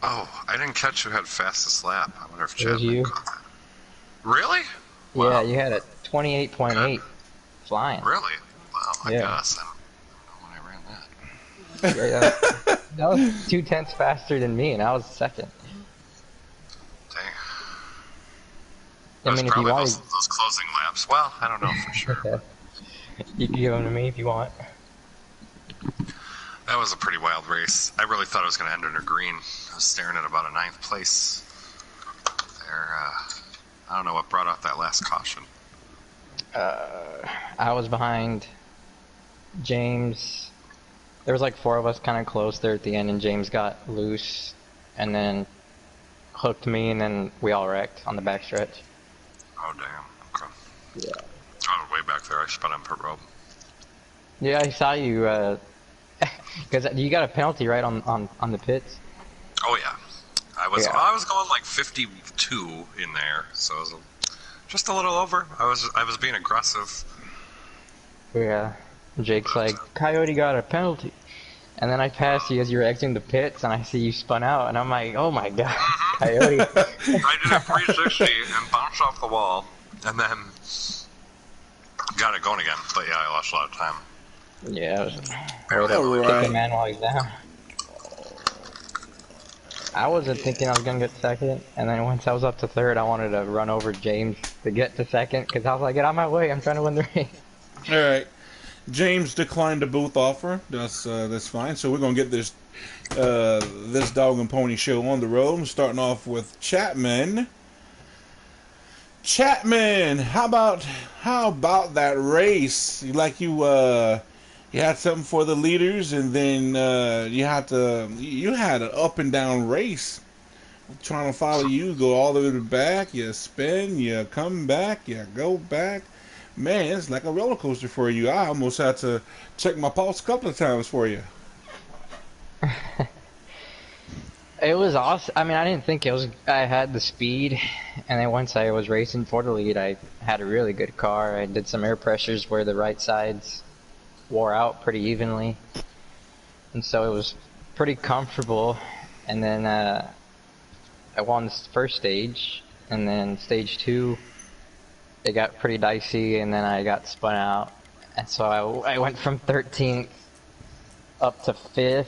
Oh, I didn't catch who had fastest lap. I wonder if It was you. caught that. Really? Yeah, Wow. you had a 28.8 flying. Really? Wow, I Yeah. guess. I don't know when I ran that. Yeah, that was 0.2 faster than me, and I was second. Dang. I mean, if you probably want, those closing laps. Well, I don't know for sure. okay. You can give them to me if you want. That was a pretty wild race. I really thought it was going to end under green. I was staring at about a 9th place there. I don't know what brought out that last caution. I was behind James. There was like 4 of us kind of close there at the end, and James got loose, and then hooked me, and then we all wrecked on the backstretch. Oh, damn. Okay. Yeah. I was way back there. I spun on pit road. Yeah, I saw you, because you got a penalty, right, on the pits? Oh, yeah. I was going like 52 in there, so it was just a little over. I was being aggressive. Yeah. Jake's like, Coyote got a penalty. And then I passed you as you were exiting the pits, and I see you spun out, and I'm like, oh my god, Coyote. I did a 360 and bounced off the wall, and then got it going again. But yeah, I lost a lot of time. Yeah, it was Alright. kick a man while he's down. I wasn't thinking I was gonna get second, and then once I was up to third, I wanted to run over James to get to second, because I was like, get out of my way, I'm trying to win the race. Alright. James declined the booth offer. That's fine. So we're gonna get this dog and pony show on the road. Starting off with Chapman. Chapman, how about that race? You had something for the leaders, and then you had an up and down race. Trying to follow you, go all the way to the back. You spin, you come back, you go back. Man, it's like a roller coaster for you. I almost had to check my pulse a couple of times for you. It was awesome. I mean, I didn't think I had the speed, and then once I was racing for the lead, I had a really good car. I did some air pressures where the right sides wore out pretty evenly, and so it was pretty comfortable. And then I won the first stage, and then stage 2, it got pretty dicey, and then I got spun out, and so I went from 13th up to 5th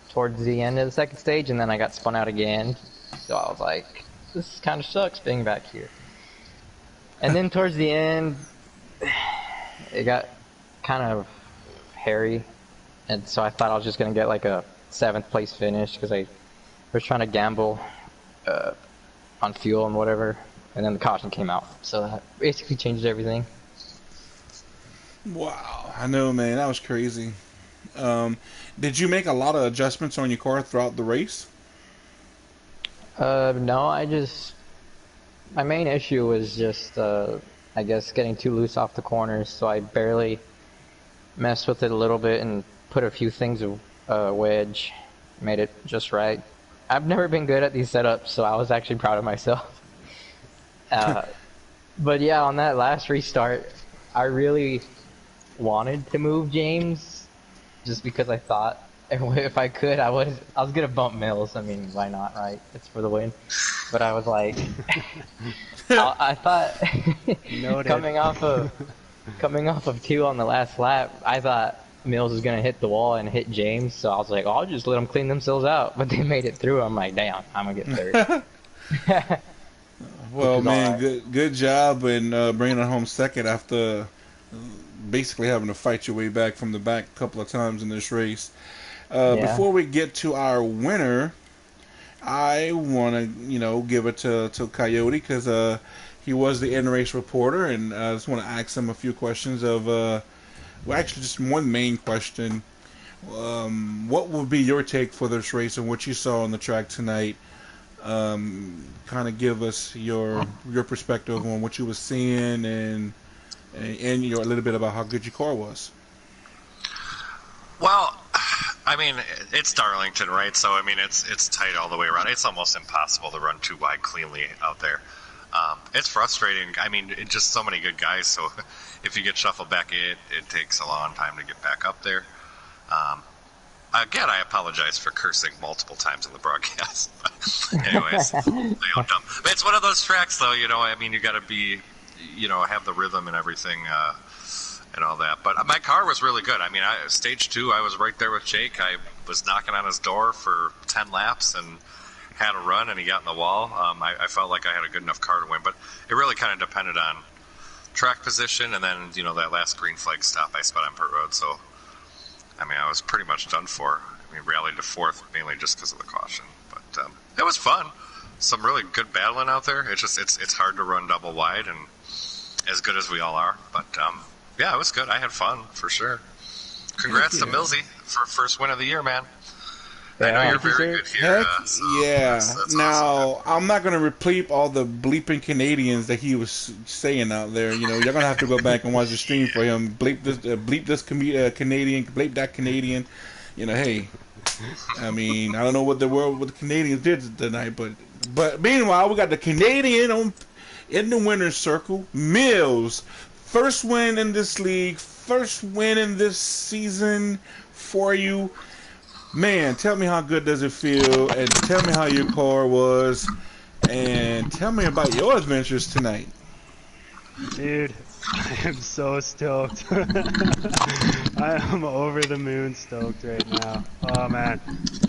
towards the end of the second stage, and then I got spun out again. So I was like, this kind of sucks being back here. And then towards the end, it got kind of hairy, and so I thought I was just gonna get like a 7th place finish because I was trying to gamble on fuel and whatever. And then the caution came out, so that basically changed everything. Wow, I know, man, that was crazy. Did you make a lot of adjustments on your car throughout the race? No, my main issue was just, I guess, getting too loose off the corners, so I barely messed with it a little bit and put a few things wedge, made it just right. I've never been good at these setups, so I was actually proud of myself. But yeah, on that last restart, I really wanted to move James, just because I thought if I could, I was gonna bump Mills. I mean, why not, right? It's for the win. But I was like, I thought coming off of 2 on the last lap, I thought Mills was gonna hit the wall and hit James. So I was like, I'll just let them clean themselves out. But they made it through. I'm like, damn, I'm gonna get third. Well, man, good job in bringing it home second after basically having to fight your way back from the back a couple of times in this race. Before we get to our winner, I want to, give it to Coyote because he was the in-race reporter, and I just want to ask him a few questions of, well, actually just one main question. What would be your take for this race and what you saw on the track tonight? Kind of give us your perspective on what you were seeing and a little bit about how good your car was. Well, I mean, it's Darlington, right? So I mean, it's tight all the way around. It's almost impossible to run too wide cleanly out there. It's frustrating. I mean, just so many good guys. So if you get shuffled back, it takes a long time to get back up there. Again, I apologize for cursing multiple times in the broadcast. But anyways, dumb. It's one of those tracks, though. I mean, you got to be, have the rhythm and everything, and all that. But my car was really good. I mean, stage 2, I was right there with Jake. I was knocking on his door for 10 laps and had a run, and he got in the wall. I felt like I had a good enough car to win, but it really kind of depended on track position, and then that last green flag stop I spun on pit road. So I mean, I was pretty much done for. I mean, rallied to 4th mainly just because of the caution, but it was fun. some really good battling out there. It's hard to run double wide, and as good as we all are. But yeah, it was good. I had fun for sure. Congrats to Millsy for first win of the year, man. I know you're very good here. That's now, awesome, I'm not going to repeat all the bleeping Canadians that he was saying out there. You know, you're going to have to go back and watch the stream for him. Bleep this Canadian, bleep that Canadian. You know, hey, I mean, I don't know what the Canadians did tonight, but meanwhile, we got the Canadian in the winner's circle. Mills, first win in this league, first win in this season for you. Man, tell me how good does it feel, and tell me how your car was, and tell me about your adventures tonight. Dude, I am so stoked. I am over the moon stoked right now. Oh man,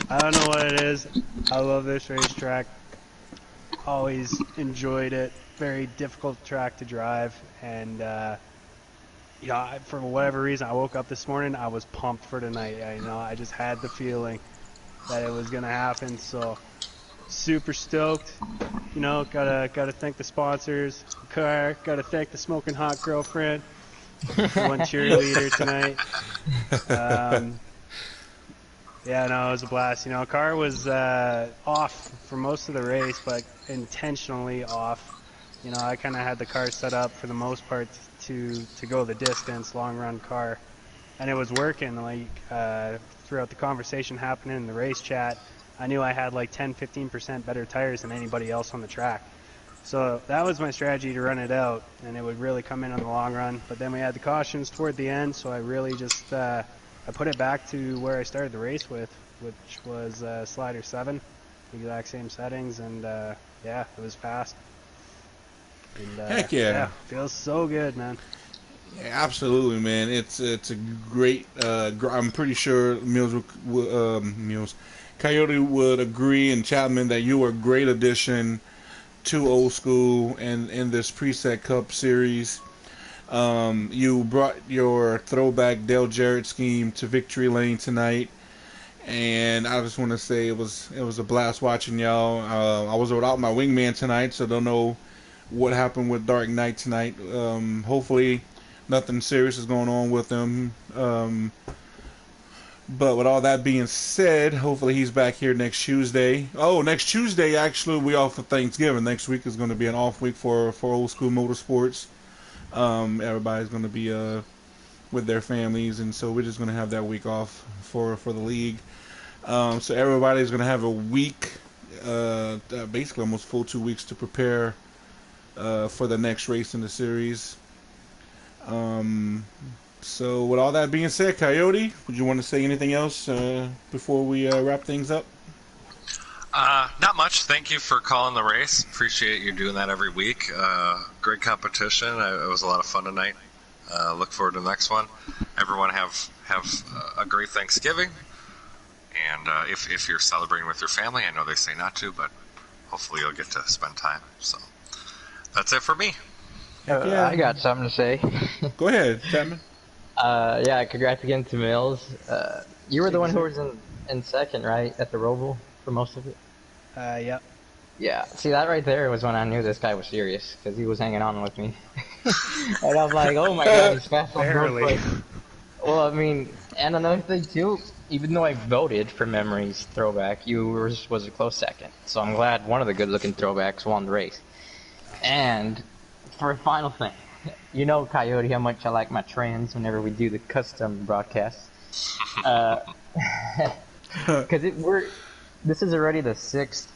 I don't know what it is. I love this racetrack. Always enjoyed it. Very difficult track to drive, and for whatever reason, I woke up this morning. I was pumped for tonight. I just had the feeling that it was gonna happen. So super stoked. Gotta thank the sponsors, the car. Gotta thank the smoking hot girlfriend, the one cheerleader tonight. Yeah, no, it was a blast. Car was off for most of the race, but intentionally off. I kind of had the car set up for the most part to go the distance, long run car, and it was working. Like throughout the conversation happening in the race chat, I knew I had like 10-15% better tires than anybody else on the track. So that was my strategy to run it out, and it would really come in on the long run. But then we had the cautions toward the end, so I really just I put it back to where I started the race with, which was slider 7, the exact same settings, and yeah, it was fast. And, Heck yeah. Feels so good, man. Yeah, absolutely, man. It's a great. I'm pretty sure Coyote would agree, and Chapman, that you were a great addition to Old School and in this Preset Cup series. You brought your throwback Dale Jarrett scheme to victory lane tonight, and I just want to say it was a blast watching y'all. I was without my wingman tonight, so don't know what happened with Dark Knight tonight. Hopefully nothing serious is going on with him. But with all that being said, hopefully he's back here next Tuesday. Oh, next Tuesday, actually, we off for Thanksgiving. Next week is going to be an off week for Old School Motorsports. Everybody's going to be with their families, and so we're just going to have that week off for the league. So everybody's going to have a week, basically almost full 2 weeks to prepare for the next race in the series. So with all that being said, Coyote, would you want to say anything else before we wrap things up? Not much. Thank you for calling the race. Appreciate you doing that every week. Great competition. It was a lot of fun tonight. Look forward to the next one. Everyone have a great Thanksgiving. And if you're celebrating with your family, I know they say not to, but hopefully you'll get to spend time. So that's it for me. Yeah. I got something to say. Go ahead, Chapman. Yeah, congrats again to Mills. You were the one who was in second, right, at the Roval for most of it? Yep. Yeah, see, that right there was when I knew this guy was serious, because he was hanging on with me. And I'm like, oh my god, he's fast on road plate. Well, I mean, and another thing too, even though I voted for Memories throwback, yours was a close second. So I'm glad one of the good-looking throwbacks won the race. And for a final thing, you know, Coyote, how much I like my trends whenever we do the custom broadcasts. Because this is already the 6th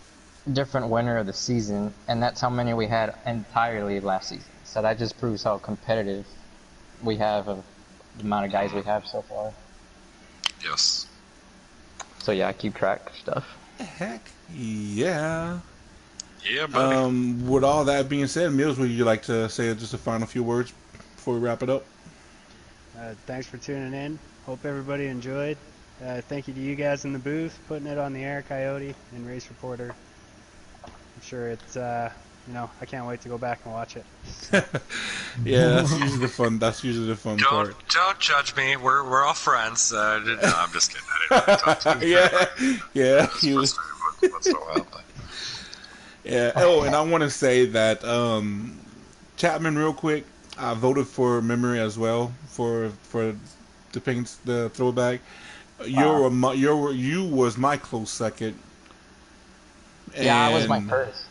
different winner of the season, and that's how many we had entirely last season. So that just proves how competitive we have of the amount of guys we have so far. Yes. So yeah, I keep track of stuff. Heck yeah. Yeah, buddy. With all that being said, Mills, would you like to say just a final few words before we wrap it up? Thanks for tuning in. Hope everybody enjoyed. Thank you to you guys in the booth, putting it on the air, Coyote and Race Reporter. I'm sure it's, I can't wait to go back and watch it. Yeah, that's usually the fun. That's usually the fun part. Don't judge me. We're all friends. No, I'm just kidding. I didn't talk to you. Yeah. Once in a while, but. Yeah. Oh, and I want to say that Chapman, real quick. I voted for memory as well for the pink the throwback. Wow. You was my close second, Yeah, I was my and first.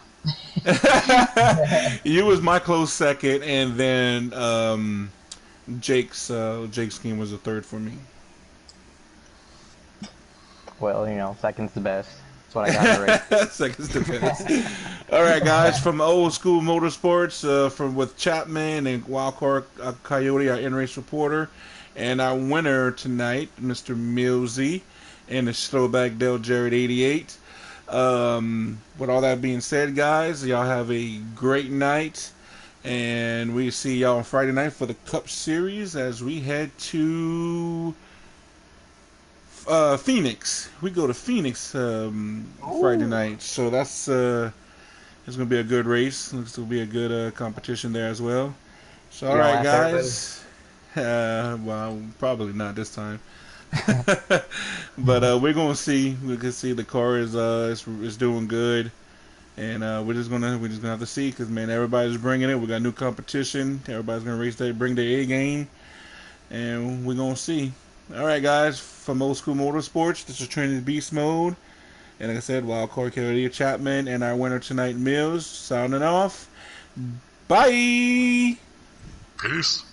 you was my close second, and then Jake's game was the third for me. Well, second's the best. That's what I got in the race. Second's the best. All right, guys, from Old School Motorsports, from with Chapman and Wildcard Coyote, our in-race reporter, and our winner tonight, Mr. Millsy, and the Throwback Dale Jarrett 88. With all that being said, guys, y'all have a great night, and we see y'all on Friday night for the Cup Series as we head to Phoenix. We go to Phoenix Friday Ooh. night, so that's it's gonna be a good race. Looks to be a good competition there as well. So all You gonna right, laugh everybody? guys. Well, probably not this time, but we're gonna see. We can see the car is doing good, and we're just gonna have to see because man, everybody's bringing it. We got new competition. Everybody's gonna bring their A game, and we're gonna see. All right, guys, from Old School Motorsports, this is Trinity Beast Mode. And like I said, Wildcard Carolina Chapman and our winner tonight, Mills, sounding off. Bye! Peace.